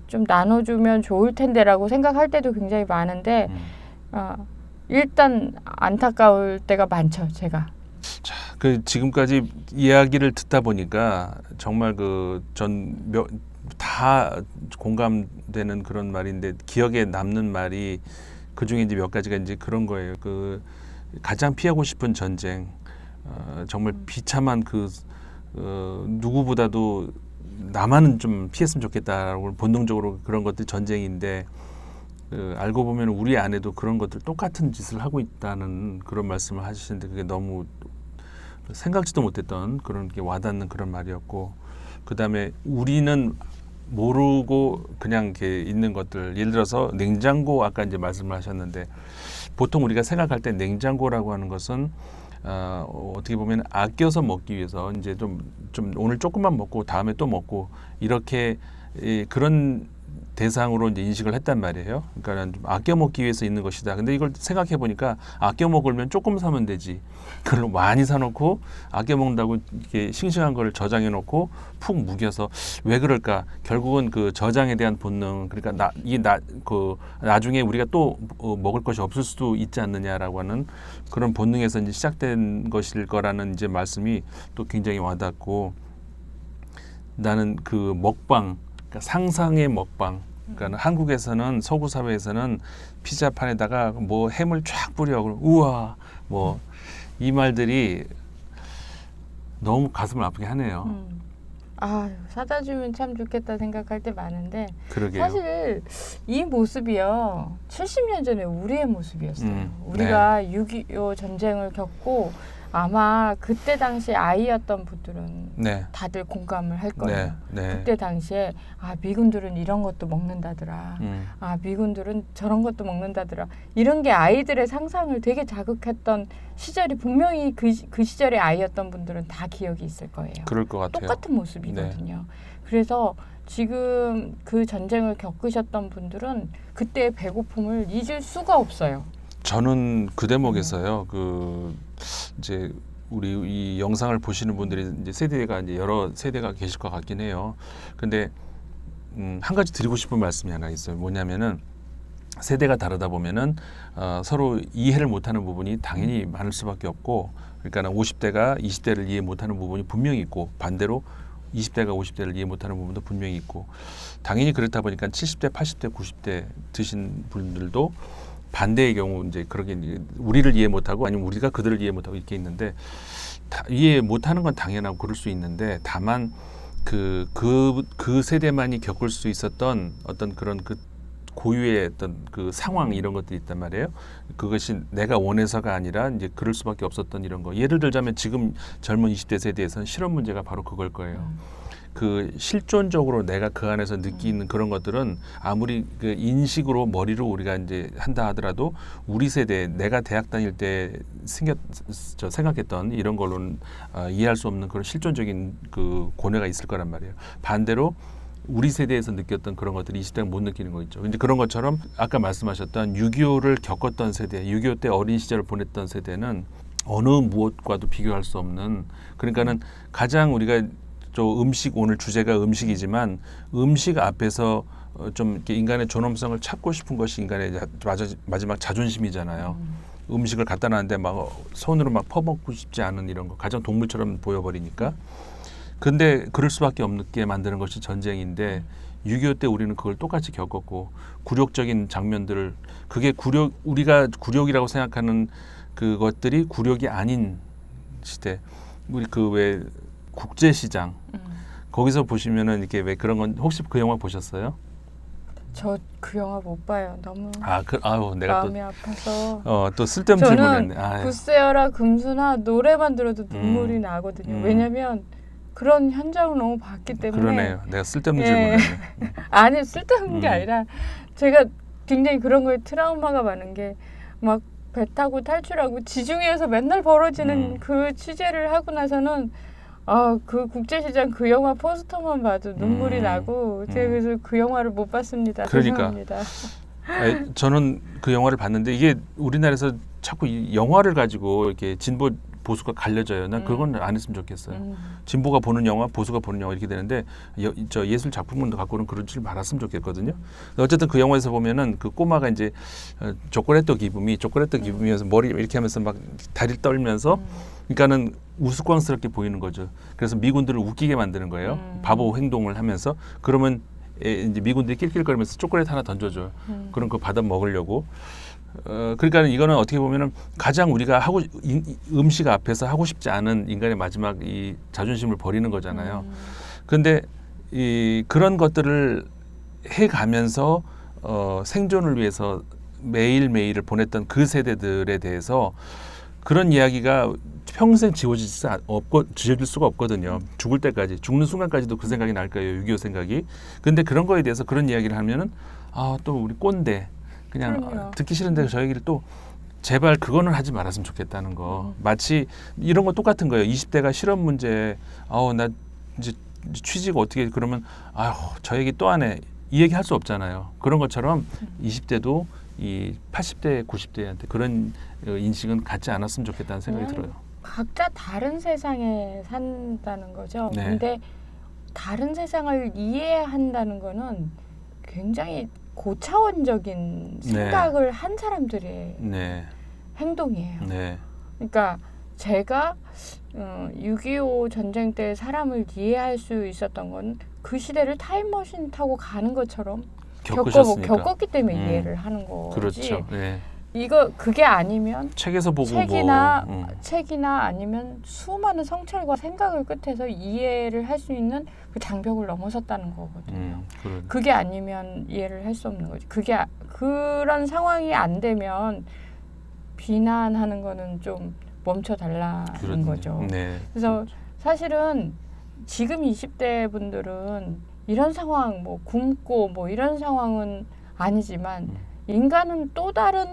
좀 나눠주면 좋을 텐데라고 생각할 때도 굉장히 많은데 일단 안타까울 때가 많죠, 제가. 자, 지금까지 이야기를 듣다 보니까 정말 다 공감되는 그런 말인데 기억에 남는 말이 그 중에 이제 몇 가지가 이제 그런 거예요. 가장 피하고 싶은 전쟁, 정말 비참한 누구보다도 나만은 좀 피했으면 좋겠다라고 본능적으로 그런 것들이 전쟁인데 알고 보면 우리 안에도 그런 것들 똑같은 짓을 하고 있다는 그런 말씀을 하시는데 그게 너무 생각지도 못했던 그런 게 와닿는 그런 말이었고 그다음에 우리는 모르고 그냥 이렇게 있는 것들 예를 들어서 냉장고 아까 이제 말씀을 하셨는데 보통 우리가 생각할 때 냉장고라고 하는 것은 어떻게 보면 아껴서 먹기 위해서 이제 좀 오늘 조금만 먹고 다음에 또 먹고 이렇게 그런 대상으로 이제 인식을 했단 말이에요. 그러니까 좀 아껴 먹기 위해서 있는 것이다. 근데 이걸 생각해 보니까 아껴 먹으면 조금 사면 되지. 그걸 많이 사놓고 아껴 먹는다고 이렇게 싱싱한 거를 저장해 놓고 푹 묵여서 왜 그럴까? 결국은 그 저장에 대한 본능. 그러니까 나중에 우리가 또 먹을 것이 없을 수도 있지 않느냐라고 하는 그런 본능에서 이제 시작된 것일 거라는 이제 말씀이 또 굉장히 와닿고 나는 그 먹방. 그러니까 상상의 먹방, 그러니까 한국에서는 서구 사회에서는 피자판에다가 뭐 햄을 쫙 뿌려 그럼 우와 뭐 이 말들이 너무 가슴을 아프게 하네요. 아, 사다 주면 참 좋겠다 생각할 때 많은데 그러게요. 사실 이 모습이요 70년 전에 우리의 모습이었어요. 네. 우리가 6.25 전쟁을 겪고 아마 그때 당시 아이였던 분들은 네. 다들 공감을 할 거예요. 네. 그때 당시에 아 미군들은 이런 것도 먹는다더라. 아 미군들은 저런 것도 먹는다더라. 이런 게 아이들의 상상을 되게 자극했던 시절이 분명히 그 시절의 아이였던 분들은 다 기억이 있을 거예요. 그럴 것 같아요. 똑같은 모습이거든요. 그래서 지금 그 전쟁을 겪으셨던 분들은 그때의 배고픔을 잊을 수가 없어요. 저는 그 대목에서요. 그 이제 우리 이 영상을 보시는 분들이 이제 세대가 이제 여러 세대가 계실 것 같긴 해요. 근데 한 가지 드리고 싶은 말씀이 하나 있어요. 뭐냐면은 세대가 다르다 보면은 서로 이해를 못하는 부분이 당연히 많을 수밖에 없고, 그러니까 50대가 20대를 이해 못하는 부분이 분명히 있고 반대로 20대가 50대를 이해 못하는 부분도 분명히 있고, 당연히 그렇다 보니까 70대, 80대, 90대 드신 분들도 반대의 경우 이제 그러게 우리를 이해 못하고 아니면 우리가 그들을 이해 못하고 이렇게 있는데 이해 못하는 건 당연하고 그럴 수 있는데 다만 그 세대만이 겪을 수 있었던 어떤 그런 그 고유의 어떤 그 상황 이런 것들이 있단 말이에요. 그것이 내가 원해서가 아니라 이제 그럴 수밖에 없었던 이런 거. 예를 들자면 지금 젊은 20대 세대에서는 실업 문제가 바로 그걸 거예요. 그 실존적으로 내가 그 안에서 느끼는 그런 것들은 아무리 그 인식으로 머리로 우리가 이제 한다 하더라도 우리 세대 내가 대학 다닐 때 생각했던 이런 걸로는 이해할 수 없는 그런 실존적인 그 고뇌가 있을 거란 말이에요. 반대로 우리 세대에서 느꼈던 그런 것들이 20대가 못 느끼는 거 있죠. 이제 그런 것처럼 아까 말씀하셨던 6.25를 겪었던 세대, 6.25 때 어린 시절을 보냈던 세대는 어느 무엇과도 비교할 수 없는, 그러니까는 가장 우리가 음식, 오늘 주제가 음식이지만 음식 앞에서 좀 이렇게 인간의 존엄성을 찾고 싶은 것이 인간의 마지막 자존심이잖아요. 음식을 갖다 놨는데 막 손으로 막 퍼먹고 싶지 않은 이런 거, 가장 동물처럼 보여버리니까. 근데 그럴 수밖에 없게 만드는 것이 전쟁인데 6.25 때 우리는 그걸 똑같이 겪었고, 굴욕적인 장면들을, 그게 우리가 굴욕이라고 생각하는 그것들이 굴욕이 아닌 시대. 우리 그 왜 국제시장 거기서 보시면은 이렇게 왜 그런 건, 혹시 그 영화 보셨어요? 저 그 영화 못 봐요. 너무 내가 마음이 아파서. 또 쓸데없는 질문을 했네. 굿세어라 금수나 노래만 들어도 눈물이 나거든요. 왜냐면 그런 현장을 너무 봤기 때문에. 그러네요. 내가 쓸데없는 질문을 했네. 아니 쓸데없는 게 아니라 제가 굉장히 그런 거에 트라우마가 많은 게 막 배 타고 탈출하고 지중해에서 맨날 벌어지는 그 취재를 하고 나서는 그 국제시장 그 영화 포스터만 봐도 눈물이 나고 제가 그래서 그 영화를 못 봤습니다. 그러니까. 죄송합니다. 저는 그 영화를 봤는데 이게 우리나라에서 자꾸 이 영화를 가지고 이렇게 진보 보수가 갈려져요. 난 그건 안 했으면 좋겠어요. 진보가 보는 영화, 보수가 보는 영화 이렇게 되는데 예술 작품을 갖고는 그런 줄 말았으면 좋겠거든요. 어쨌든 그 영화에서 보면은 그 꼬마가 이제 초콜릿 기쁨이면서 머리 이렇게 하면서 막 다리를 떨면서, 그러니까는 우스꽝스럽게 보이는 거죠. 그래서 미군들을 웃기게 만드는 거예요. 바보 행동을 하면서. 그러면 이제 미군들이 낄낄거리면서 초콜릿 하나 던져줘요. 그럼 그거 받아 먹으려고. 그러니까 이거는 어떻게 보면은 가장 우리가 음식 앞에서 하고 싶지 않은 인간의 마지막 이 자존심을 버리는 거잖아요. 그런데 그런 것들을 해가면서 생존을 위해서 매일매일을 보냈던 그 세대들에 대해서 그런 이야기가 평생 지워질 수가 없거든요. 죽을 때까지, 죽는 순간까지도 그 생각이 날 거예요. 6.25 생각이. 근데 그런 거에 대해서 그런 이야기를 하면은 또 우리 꼰대 그냥 듣기 싫은데 저 얘기를 또 제발 그거는 하지 말았으면 좋겠다는 거. 마치 이런 거 똑같은 거예요. 20대가 실업 문제, 나 이제 취직 어떻게, 그러면 저 얘기 또 안 해. 이 얘기 할 수 없잖아요. 그런 것처럼 20대도 이 80대, 90대한테 그런 인식은 갖지 않았으면 좋겠다는 생각이 들어요. 각자 다른 세상에 산다는 거죠. 네. 근데 다른 세상을 이해한다는 거는 굉장히 고차원적인 생각을 한 사람들의 행동이에요. 그러니까 제가 6.25 전쟁 때 사람을 이해할 수 있었던 건 그 시대를 타임머신 타고 가는 것처럼 겪으셨으니까. 겪었기 때문에 이해를 하는 거지. 그렇죠. 네. 그게 아니면 책에서 보고 책이나 아니면 수많은 성찰과 생각을 끝에서 이해를 할 수 있는 그 장벽을 넘어섰다는 거거든요. 그게 아니면 이해를 할 수 없는 거지. 그런 상황이 안 되면 비난하는 거는 좀 멈춰달라는 거죠. 네. 그래서 사실은 지금 20대 분들은 이런 상황, 뭐 굶고 뭐 이런 상황은 아니지만 인간은 또 다른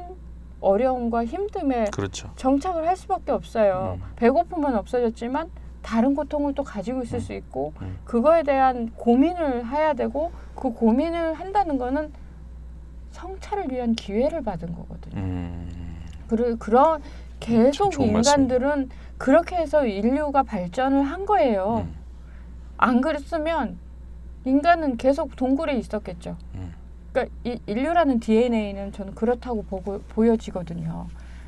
어려움과 힘듦에 그렇죠. 정착을 할 수밖에 없어요. 배고픔은 없어졌지만 다른 고통을 또 가지고 있을 수 있고 그거에 대한 고민을 해야 되고 그 고민을 한다는 거는 성찰을 위한 기회를 받은 거거든요. 그런 계속 인간들은 말씀이다. 그렇게 해서 인류가 발전을 한 거예요. 안 그랬으면 인간은 계속 동굴에 있었겠죠. 그러니까 인류라는 DNA는 저는 그렇다고 보여지거든요.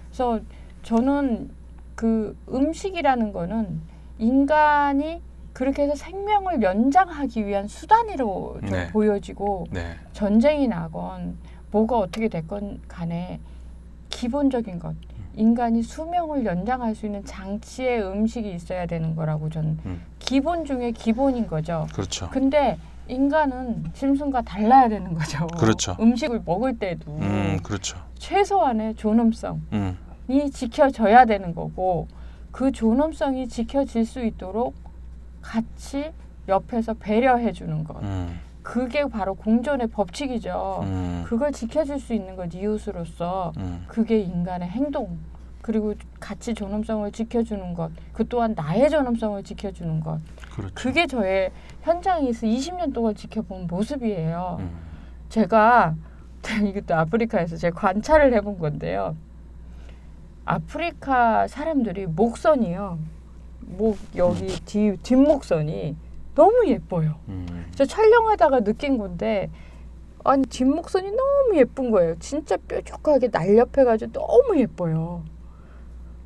그래서 저는 그 음식이라는 거는 인간이 그렇게 해서 생명을 연장하기 위한 수단으로 좀 보여지고 전쟁이 나건 뭐가 어떻게 됐건 간에 기본적인 것, 인간이 수명을 연장할 수 있는 장치의 음식이 있어야 되는 거라고 저는 기본 중에 기본인 거죠. 그렇죠. 근데 인간은 짐승과 달라야 되는 거죠. 그렇죠. 음식을 먹을 때도 그렇죠. 최소한의 존엄성이 지켜져야 되는 거고 그 존엄성이 지켜질 수 있도록 같이 옆에서 배려해 주는 것. 그게 바로 공존의 법칙이죠. 그걸 지켜줄 수 있는 것 이웃으로서 그게 인간의 행동 그리고 같이 존엄성을 지켜주는 것. 그 또한 나의 존엄성을 지켜주는 것. 그렇죠. 그게 저의 현장에서 20년 동안 지켜본 모습이에요. 제가 이것도 아프리카에서 제가 관찰을 해본 건데요. 아프리카 사람들이 목선이요. 여기 뒷목선이 너무 예뻐요. 저 촬영하다가 느낀 건데 아니 뒷목선이 너무 예쁜 거예요. 진짜 뾰족하게 날렵해가지고 너무 예뻐요.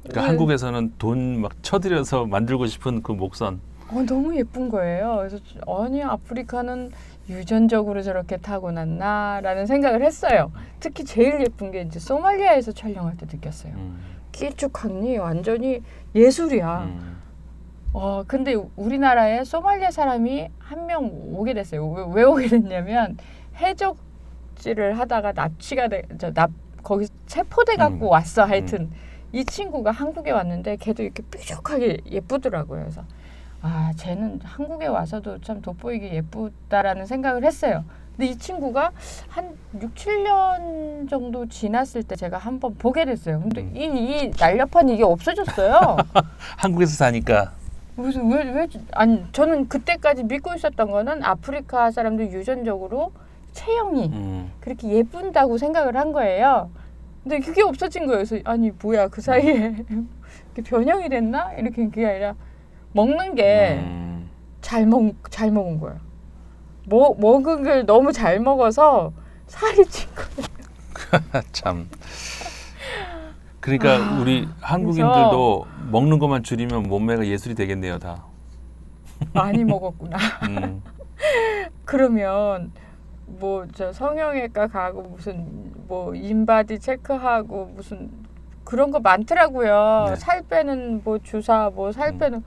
그러니까 한국에서는 돈 막 쳐들여서 만들고 싶은 그 목선. 너무 예쁜 거예요. 그래서 아니 아프리카는 유전적으로 저렇게 타고났나라는 생각을 했어요. 특히 제일 예쁜 게 이제 소말리아에서 촬영할 때 느꼈어요. 길쭉하니 완전히 예술이야. 근데 우리나라에 소말리아 사람이 한 명 오게 됐어요. 왜 오게 됐냐면 해적질을 하다가 거기서 체포돼 갖고 왔어. 하여튼 이 친구가 한국에 왔는데 걔도 이렇게 뾰족하게 예쁘더라고요. 그래서 쟤는 한국에 와서도 참 돋보이게 예쁘다라는 생각을 했어요. 근데 이 친구가 한 6, 7년 정도 지났을 때 제가 한번 보게 됐어요. 근데 이 날렵한 이게 없어졌어요. 한국에서 사니까. 무슨 아니 저는 그때까지 믿고 있었던 거는 아프리카 사람들 유전적으로 체형이 그렇게 예쁜다고 생각을 한 거예요. 근데 그게 없어진 거예요. 그래서 아니 뭐야 그 사이에 이렇게 변형이 됐나? 이렇게 그게 아니라 먹는 게 잘 먹은 거예요. 먹은 걸 너무 잘 먹어서 살이 찐 거예요. 참. 그러니까 우리 한국인들도 먹는 것만 줄이면 몸매가 예술이 되겠네요, 다. 많이 먹었구나. 그러면 저 성형외과 가고 무슨 인바디 체크하고 무슨 그런 거 많더라고요. 네. 살 빼는 주사 살 빼는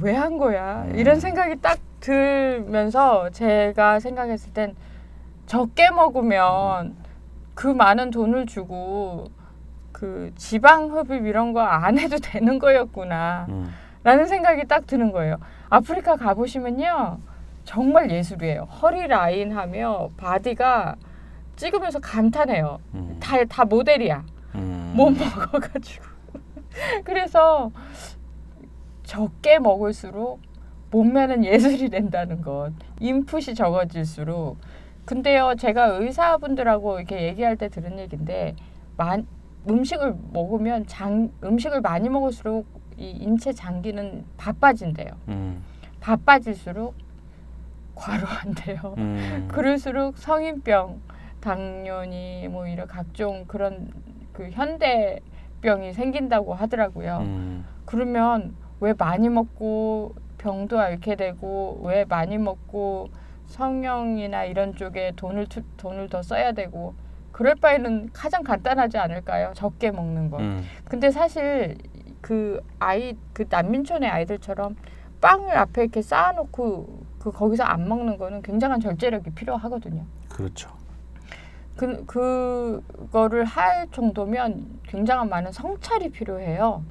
왜 한 거야? 이런 생각이 딱 들면서 제가 생각했을 땐 적게 먹으면 그 많은 돈을 주고 그 지방 흡입 이런 거 안 해도 되는 거였구나 라는 생각이 딱 드는 거예요. 아프리카 가보시면요 정말 예술이에요. 허리 라인 하며 바디가 찍으면서 감탄해요. 다 모델이야. 못 먹어가지고 그래서 적게 먹을수록 몸매는 예술이 된다는 것. 인풋이 적어질수록. 근데요 제가 의사분들하고 이렇게 얘기할 때 들은 얘기인데 음식을 먹으면 음식을 많이 먹을수록 이 인체 장기는 바빠진대요. 바빠질수록 과로한대요. 그럴수록 성인병, 당뇨니 이런 각종 그런 그 현대병이 생긴다고 하더라고요. 그러면 왜 많이 먹고 병도 앓게 되고 왜 많이 먹고 성형이나 이런 쪽에 돈을 더 써야 되고 그럴 바에는 가장 간단하지 않을까요? 적게 먹는 거. 근데 사실 그 난민촌의 아이들처럼 빵을 앞에 이렇게 쌓아놓고 거기서 안 먹는 거는 굉장한 절제력이 필요하거든요. 그렇죠. 그거를 할 정도면 굉장한 많은 성찰이 필요해요.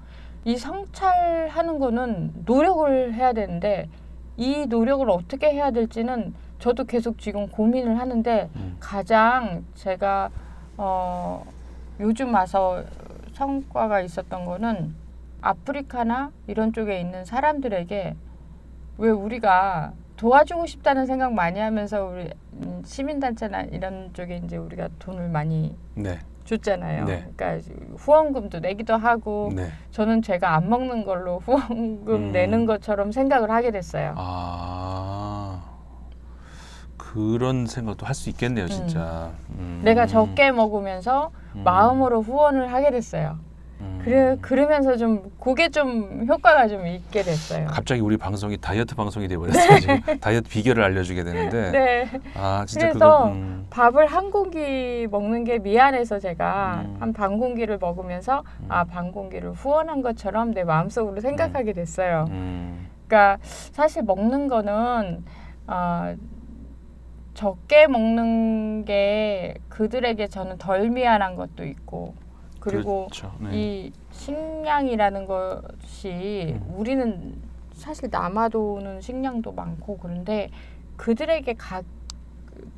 이 성찰하는 거는 노력을 해야 되는데 이 노력을 어떻게 해야 될지는 저도 계속 지금 고민을 하는데 가장 제가 요즘 와서 성과가 있었던 거는 아프리카나 이런 쪽에 있는 사람들에게 왜 우리가 도와주고 싶다는 생각 많이 하면서 우리 시민단체나 이런 쪽에 이제 우리가 돈을 많이 네. 줬잖아요. 네. 그러니까 후원금도 내기도 하고 네. 저는 제가 안 먹는 걸로 후원금 내는 것처럼 생각을 하게 됐어요. 그런 생각도 할 수 있겠네요, 진짜. 내가 적게 먹으면서 마음으로 후원을 하게 됐어요. 그러면서 좀 그게 좀 효과가 좀 있게 됐어요. 갑자기 우리 방송이 다이어트 방송이 돼버렸어요. 지금 다이어트 비결을 알려주게 되는데. 네. 진짜 그래서 밥을 한 공기 먹는 게 미안해서 제가 한 반 공기를 먹으면서 반 공기를 후원한 것처럼 내 마음속으로 생각하게 됐어요. 그러니까 사실 먹는 거는 적게 먹는 게 그들에게 저는 덜 미안한 것도 있고 그리고 그렇죠. 네. 이 식량이라는 것이 우리는 사실 남아도는 식량도 많고 그런데 그들에게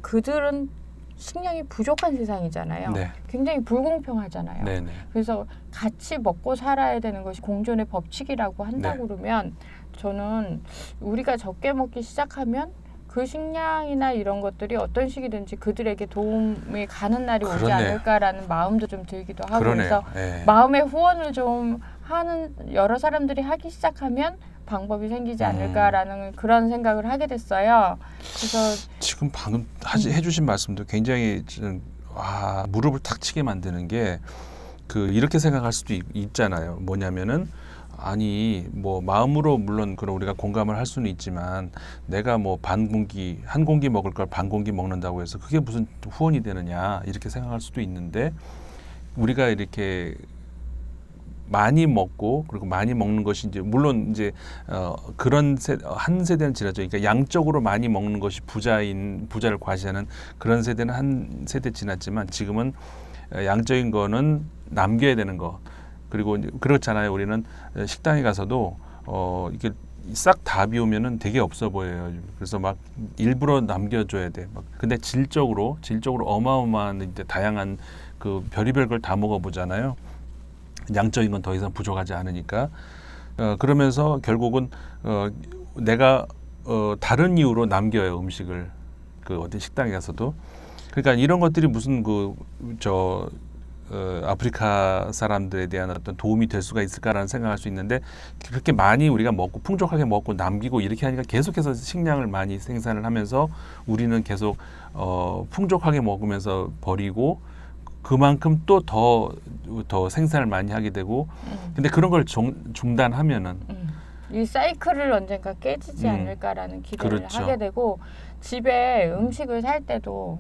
그들은 식량이 부족한 세상이잖아요. 네. 굉장히 불공평하잖아요. 네네. 그래서 같이 먹고 살아야 되는 것이 공존의 법칙이라고 한다고 그러면 저는 우리가 적게 먹기 시작하면 그 식량이나 이런 것들이 어떤 식이든지 그들에게 도움이 가는 날이 오지 그렇네요. 않을까라는 마음도 좀 들기도 하고 그러네요. 그래서 네. 마음의 후원을 좀 하는 여러 사람들이 하기 시작하면 방법이 생기지 않을까라는 그런 생각을 하게 됐어요. 그래서 지금 방금 해주신 말씀도 굉장히 무릎을 탁 치게 만드는 게 이렇게 생각할 수도 있잖아요. 뭐냐면은 아니 뭐 마음으로 물론 그런 우리가 공감을 할 수는 있지만 내가 뭐 한 공기 먹을 걸 반 공기 먹는다고 해서 그게 무슨 후원이 되느냐 이렇게 생각할 수도 있는데 우리가 이렇게 많이 먹고 그리고 많이 먹는 것이 이제 물론 이제 그런 한 세대는 지나죠. 그러니까 양적으로 많이 먹는 것이 부자를 과시하는 그런 세대는 한 세대 지났지만 지금은 양적인 거는 남겨야 되는 거. 그리고 그렇잖아요. 우리는 식당에 가서도 이게 싹 다 비우면은 되게 없어 보여요. 그래서 막 일부러 남겨줘야 돼. 근데 질적으로 어마어마한 이제 다양한 그 별의별 걸 다 먹어보잖아요. 양적인 건 더 이상 부족하지 않으니까. 그러면서 결국은 내가 다른 이유로 남겨요 음식을 어디 식당에 가서도. 그러니까 이런 것들이 무슨 아프리카 사람들에 대한 어떤 도움이 될 수가 있을까라는 생각할 수 있는데 그렇게 많이 우리가 먹고 풍족하게 먹고 남기고 이렇게 하니까 계속해서 식량을 많이 생산을 하면서 우리는 계속 풍족하게 먹으면서 버리고 그만큼 또 더 생산을 많이 하게 되고 근데 그런 걸 중단하면은 이 사이클을 언젠가 깨지지 않을까라는 기대를 그렇죠. 하게 되고 집에 음식을 살 때도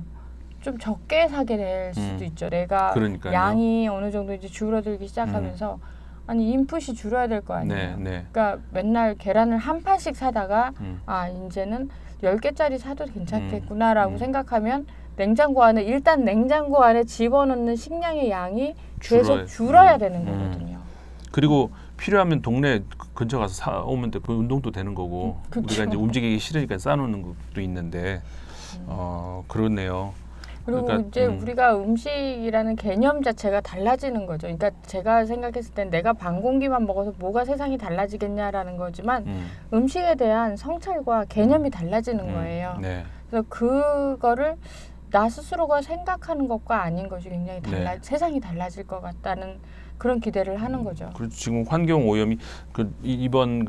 좀 적게 사게 될 수도 있죠. 내가 그러니까요. 양이 어느 정도 이제 줄어들기 시작하면서 아니 인풋이 줄어야 될 거 아니에요. 네. 그러니까 맨날 계란을 한 판씩 사다가 이제는 10개짜리 사도 괜찮겠구나라고 생각하면 냉장고 안에 집어넣는 식량의 양이 계속 줄어야 되는 거거든요. 그리고 필요하면 동네 근처 가서 사오면 돼. 그 운동도 되는 거고 그쵸. 우리가 이제 움직이기 싫으니까 싸놓는 것도 있는데 그렇네요. 그리고 그러니까, 이제 우리가 음식이라는 개념 자체가 달라지는 거죠. 그러니까 제가 생각했을 땐 내가 반 공기만 먹어서 뭐가 세상이 달라지겠냐라는 거지만 음식에 대한 성찰과 개념이 달라지는 거예요. 네. 그래서 그거를 나 스스로가 생각하는 것과 아닌 것이 굉장히 세상이 달라질 것 같다는 그런 기대를 하는 거죠. 그리고 지금 환경 오염이 이번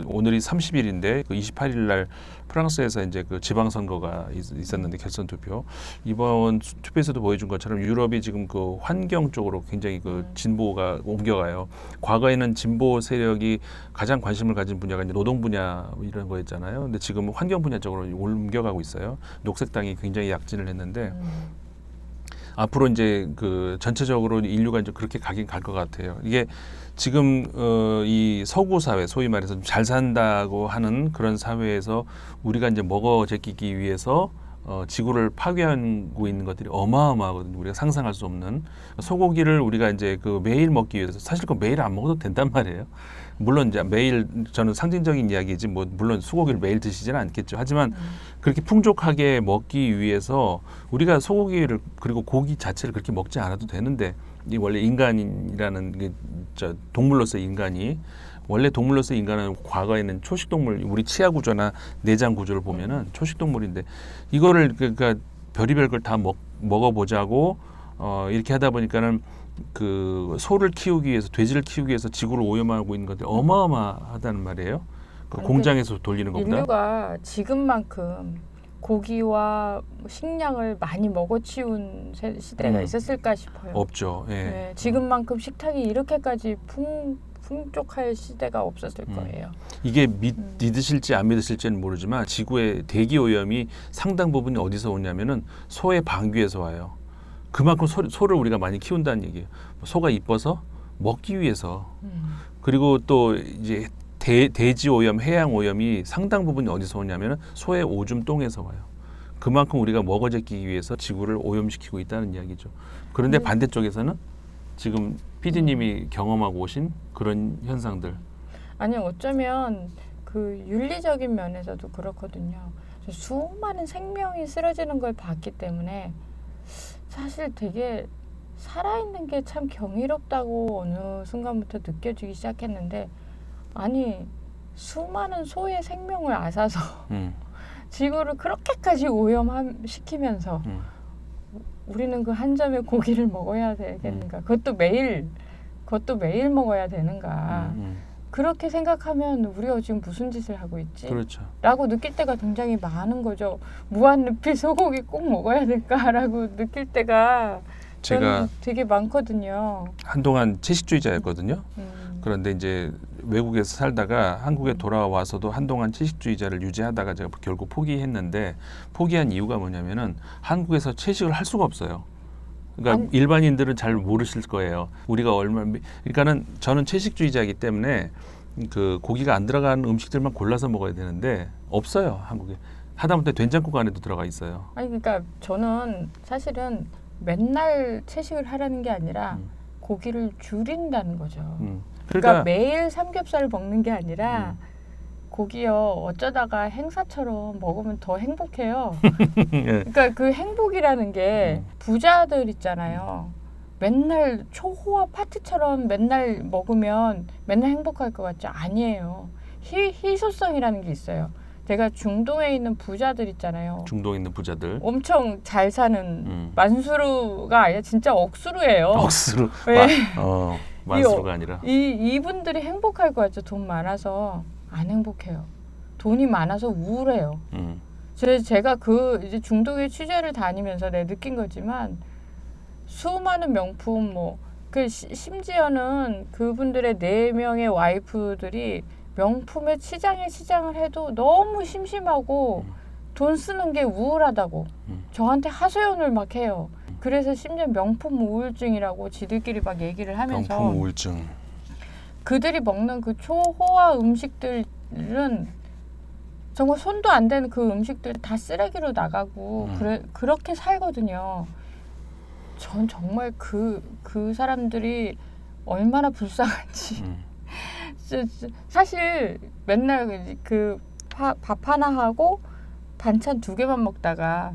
오늘이 30일인데 28일 날 프랑스에서 이제 지방 선거가 있었는데 결선 투표 이번 투표에서도 보여준 것처럼 유럽이 지금 환경 쪽으로 굉장히 진보가 옮겨가요. 과거에는 진보 세력이 가장 관심을 가진 분야가 이제 노동 분야 이런 거였잖아요. 근데 지금 환경 분야 쪽으로 옮겨가고 있어요. 녹색당이 굉장히 약진을 했는데. 앞으로 이제 전체적으로 인류가 이제 그렇게 가긴 갈 것 같아요. 이게 지금 이 서구 사회, 소위 말해서 좀 잘 산다고 하는 그런 사회에서 우리가 이제 먹어 제끼기 위해서 지구를 파괴하고 있는 것들이 어마어마하거든요. 우리가 상상할 수 없는 소고기를 우리가 이제 매일 먹기 위해서 사실 매일 안 먹어도 된단 말이에요. 물론 이제 매일 저는 상징적인 이야기지 물론 소고기를 매일 드시지는 않겠죠. 하지만 그렇게 풍족하게 먹기 위해서 우리가 소고기를 그리고 고기 자체를 그렇게 먹지 않아도 되는데 이 원래 인간이라는 동물로서 인간이 원래 동물로서 인간은 과거에는 초식 동물 우리 치아 구조나 내장 구조를 보면은 초식 동물인데 이거를 그러니까 별의별 걸 다 먹어보자고 이렇게 하다 보니까는 소를 키우기 위해서 돼지를 키우기 위해서 지구를 오염하고 있는 것들이 어마어마하다는 말이에요. 공장에서 돌리는 것보다. 인류가 지금만큼 고기와 식량을 많이 먹어치운 시대가 있었을까 싶어요. 없죠. 예. 네, 지금만큼 식탁이 이렇게까지 풍족할 시대가 없었을 거예요. 이게 믿으실지 안 믿으실지는 모르지만 지구의 대기 오염이 상당 부분이 어디서 오냐면은 소의 방귀에서 와요. 그만큼 소를 우리가 많이 키운다는 얘기예요. 소가 이뻐서 먹기 위해서. 그리고 또 이제 대지 오염, 해양 오염이 상당 부분이 어디서 오냐면은 소의 오줌 똥에서 와요. 그만큼 우리가 먹어 제끼기 위해서 지구를 오염시키고 있다는 이야기죠. 그런데 반대쪽에서는 지금 PD님이 경험하고 오신 그런 현상들. 아니 어쩌면 윤리적인 면에서도 그렇거든요. 수많은 생명이 쓰러지는 걸 봤기 때문에 사실 되게 살아있는 게 참 경이롭다고 어느 순간부터 느껴지기 시작했는데 아니 수많은 소의 생명을 앗아서 지구를 그렇게까지 오염시키면서 우리는 그 한 점의 고기를 먹어야 되겠는가? 그것도 매일 먹어야 되는가? 그렇게 생각하면 우리가 지금 무슨 짓을 하고 있지? 그렇죠. 라고 느낄 때가 굉장히 많은 거죠. 무한리필 소고기 꼭 먹어야 될까라고 느낄 때가 제가 되게 많거든요. 한동안 채식주의자였거든요. 그런데 이제 외국에서 살다가 한국에 돌아와서도 한동안 채식주의자를 유지하다가 제가 결국 포기했는데 포기한 이유가 뭐냐면은 한국에서 채식을 할 수가 없어요. 그러니까 일반인들은 잘 모르실 거예요. 우리가 그러니까는 저는 채식주의자이기 때문에 고기가 안 들어가는 음식들만 골라서 먹어야 되는데 없어요. 한국에. 하다못해 된장국 안에도 들어가 있어요. 아니 그러니까 저는 사실은 맨날 채식을 하라는 게 아니라 고기를 줄인다는 거죠. 그러니까 매일 삼겹살을 먹는 게 아니라 고기요 어쩌다가 행사처럼 먹으면 더 행복해요. 예. 그러니까 그 행복이라는 게 부자들 있잖아요. 맨날 초호화 파티처럼 맨날 먹으면 맨날 행복할 것 같죠? 아니에요. 희소성이라는 게 있어요. 제가 중동에 있는 부자들 있잖아요. 중동에 있는 부자들. 엄청 잘 사는 만수르가 아니라 진짜 억수르예요. 억수르. 만수르가 아니라. 이분들이 행복할 것 같죠? 돈 많아서 안 행복해요. 돈이 많아서 우울해요. 제가 이제 중동에 취재를 다니면서 내가 느낀 거지만 수많은 명품 심지어는 그분들의 4명의 와이프들이 명품의 시장을 해도 너무 심심하고 돈 쓰는 게 우울하다고 저한테 하소연을 막 해요. 그래서 심지어 명품 우울증이라고 지들끼리 막 얘기를 하면서 명품 우울증. 그들이 먹는 그 초호화 음식들은 정말 손도 안 대는 그 음식들 다 쓰레기로 나가고 그렇게 살거든요. 전 정말 그 사람들이 얼마나 불쌍한지. 사실 맨날 밥 하나 하고 반찬 2개만 먹다가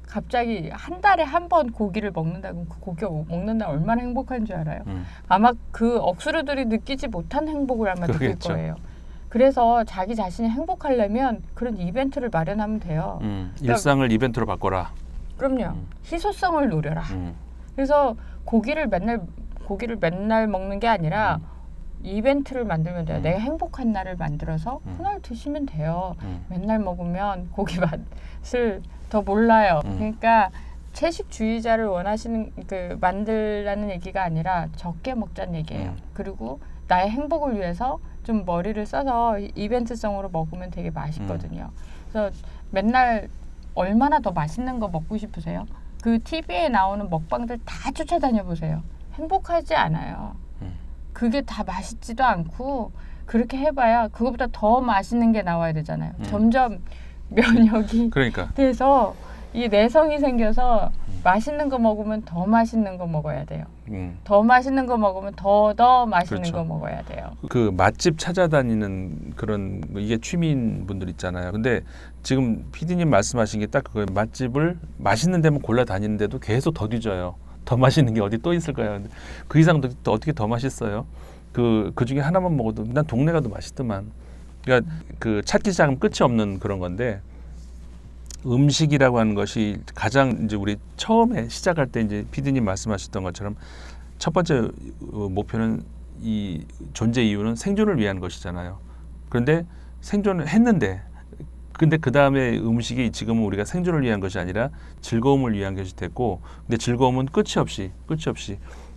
갑자기 한 달에 한 번 고기를 먹는다면 그 고기 먹는 날 얼마나 행복한 줄 알아요? 아마 그 억수르들이 느끼지 못한 행복을 아마 느낄 거예요. 그래서 자기 자신이 행복하려면 그런 이벤트를 마련하면 돼요. 일상을 이벤트로 바꿔라. 그럼요. 희소성을 노려라. 그래서 고기를 맨날 고기를 맨날 먹는 게 아니라 이벤트를 만들면 돼요. 내가 행복한 날을 만들어서 그날 드시면 돼요. 맨날 먹으면 고기 맛을 더 몰라요. 그러니까 채식주의자를 원하시는 만들라는 얘기가 아니라 적게 먹자는 얘기예요. 그리고 나의 행복을 위해서 좀 머리를 써서 이벤트성으로 먹으면 되게 맛있거든요. 그래서 맨날 얼마나 더 맛있는 거 먹고 싶으세요? 그 TV에 나오는 먹방들 다 쫓아다녀 보세요. 행복하지 않아요. 그게 다 맛있지도 않고 그렇게 해봐야 그거보다 더 맛있는 게 나와야 되잖아요. 점점 면역이 그러니까. 돼서 이 내성이 생겨서 맛있는 거 먹으면 더 맛있는 거 먹어야 돼요. 더 맛있는 거 먹으면 더 맛있는 그렇죠. 거 먹어야 돼요. 그 맛집 찾아다니는 그런 이게 취미인 분들 있잖아요. 근데 지금 PD님 말씀하신 게 딱 그거예요. 맛집을 맛있는 데만 골라 다니는데도 계속 더 뒤져요. 더 맛있는 게 어디 또 있을까요? 근데 그 이상 또 어떻게 더 맛있어요? 그 중에 하나만 먹어도 난 동네 가도 맛있더만. 그러니까 그 찾기 시작하면 끝이 없는 그런 건데 음식이라고 하는 것이 가장 이제 우리 처음에 시작할 때 이제 PD님 말씀하셨던 것처럼 첫 번째 목표는 이 존재 이유는 생존을 위한 것이잖아요. 그런데 생존을 했는데 근데 그 다음에 음식이 지금은 우리가 생존을 위한 것이 아니라 즐거움을 위한 것이 됐고 근데 즐거움은 끝이 없이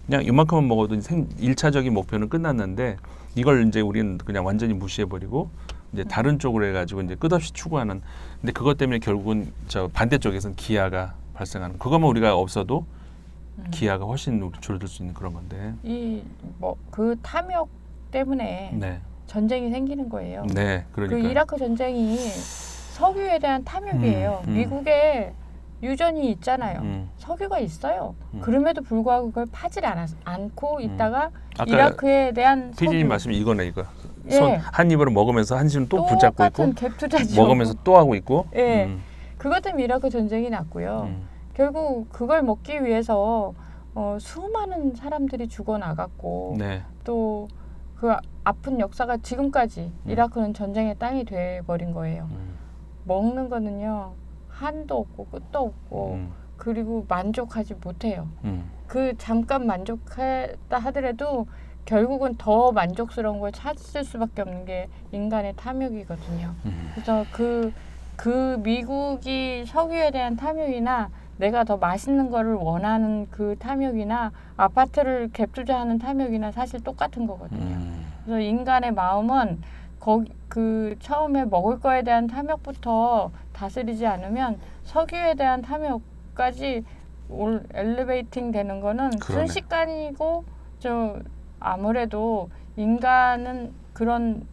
그냥 이만큼만 먹어도 1차적인 목표는 끝났는데 이걸 이제 우리는 그냥 완전히 무시해버리고 이제 다른 쪽으로 해가지고 이제 끝없이 추구하는 근데 그것 때문에 결국은 저 반대쪽에서는 기아가 발생하는 그것만 우리가 없어도 기아가 훨씬 줄어들 수 있는 그런 건데 이 뭐 그 탐욕 때문에 네. 전쟁이 생기는 거예요. 네, 그러니까 그 이라크 전쟁이 석유에 대한 탐욕이에요. 미국에 유전이 있잖아요. 석유가 있어요. 그럼에도 불구하고 그걸 파질 않고 있다가 이라크에 대한 PD님 석유. 말씀이 이거네 이거. 예. 손 한 입으로 먹으면서 한 입은 또 붙잡고 있고 똑같은 갭 투자죠. 먹으면서 또 하고 있고. 예. 그것 때문에 이라크 전쟁이 났고요. 결국 그걸 먹기 위해서 수많은 사람들이 죽어나갔고 네. 또 그 아픈 역사가 지금까지 이라크는 전쟁의 땅이 돼버린 거예요. 먹는 거는요 한도 없고 끝도 없고 그리고 만족하지 못해요. 그 잠깐 만족했다 하더라도 결국은 더 만족스러운 걸 찾을 수밖에 없는 게 인간의 탐욕이거든요. 그래서 그 미국이 석유에 대한 탐욕이나 내가 더 맛있는 거를 원하는 그 탐욕이나 아파트를 갭 투자하는 탐욕이나 사실 똑같은 거거든요. 그래서 인간의 마음은 그 처음에 먹을 거에 대한 탐욕부터 다스리지 않으면 석유에 대한 탐욕까지 엘리베이팅 되는 거는 그러네. 순식간이고 아무래도 인간은 그런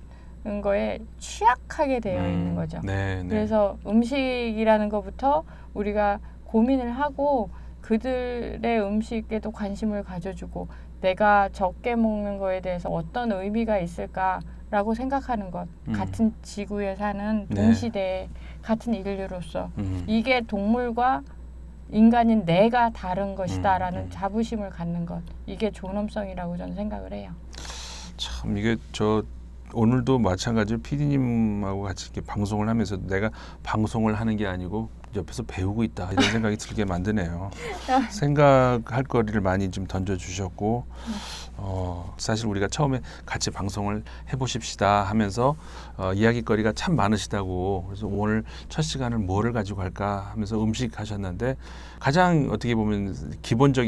거에 취약하게 되어 있는 거죠. 네, 네. 그래서 음식이라는 것부터 우리가 고민을 하고 그들의 음식에도 관심을 가져주고 내가 적게 먹는 거에 대해서 어떤 의미가 있을까라고 생각하는 것. 같은 지구에 사는 동시대에 같은 인류로서 이게 동물과 인간인 내가 다른 것이다라는 자부심을 갖는 것. 이게 존엄성이라고 저는 생각을 해요. 참 이게 오늘도 마찬가지로 PD님하고 같이 이렇게 방송을 하면서 내가 방송을 하는 게 아니고 옆에서 배우고 있다 이런 생각이 들게 만드네요. 생각할 거리를 많이 좀 던져주셨고 사실 우리가 처음에 같이 방송을 해보십시다 하면서 이야기거리가 참 많으시다고 그래서 오늘 첫 시간을 뭐를 가지고 할까 하면서 음식 하셨는데 가장 어떻게 보면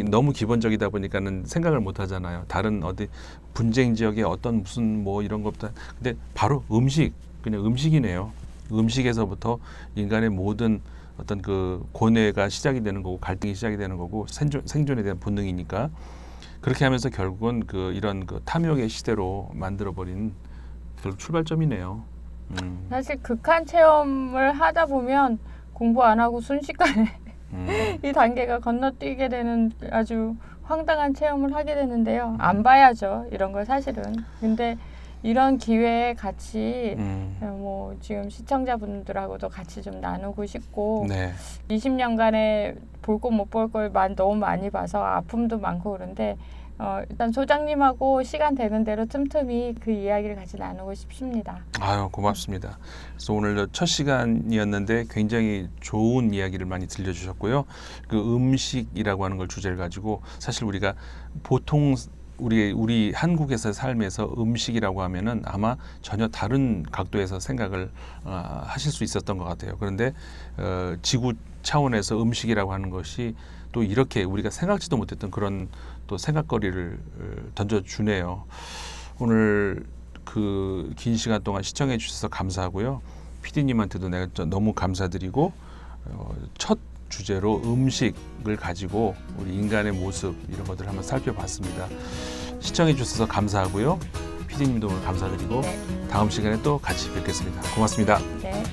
너무 기본적이다 보니까는 생각을 못 하잖아요. 다른 어디 분쟁 지역의 어떤 무슨 뭐 이런 것보다 근데 바로 그냥 음식이네요. 음식에서부터 인간의 모든 어떤 그 고뇌가 시작이 되는 거고 갈등이 시작이 되는 거고 생존에 대한 본능이니까 그렇게 하면서 결국은 이런 탐욕의 시대로 만들어버린 결국 출발점이네요. 사실 극한 체험을 하다 보면 공부 안 하고 순식간에 이 단계가 건너뛰게 되는 아주 황당한 체험을 하게 되는데요. 안 봐야죠. 이런 걸 사실은. 근데 이런 기회에 같이 뭐 지금 시청자분들하고도 같이 좀 나누고 싶고 네. 20년간에 볼 거 못 볼 걸 너무 많이 봐서 아픔도 많고 그런데 일단 소장님하고 시간 되는 대로 틈틈이 그 이야기를 같이 나누고 싶습니다. 아유 고맙습니다. 그래서 오늘 첫 시간이었는데 굉장히 좋은 이야기를 많이 들려주셨고요. 그 음식이라고 하는 걸 주제를 가지고 사실 우리가 보통 우리 한국에서 삶에서 음식이라고 하면은 아마 전혀 다른 각도에서 생각을 하실 수 있었던 것 같아요. 그런데 지구 차원에서 음식이라고 하는 것이 또 이렇게 우리가 생각지도 못했던 그런 또 생각거리를 던져주네요. 오늘 그 긴 시간 동안 시청해 주셔서 감사하고요. PD님한테도 내가 너무 감사드리고 첫 주제로 음식을 가지고 우리 인간의 모습 이런 것들을 한번 살펴봤습니다. 시청해 주셔서 감사하고요. PD님도 오늘 감사드리고 네. 다음 시간에 또 같이 뵙겠습니다. 고맙습니다. 네.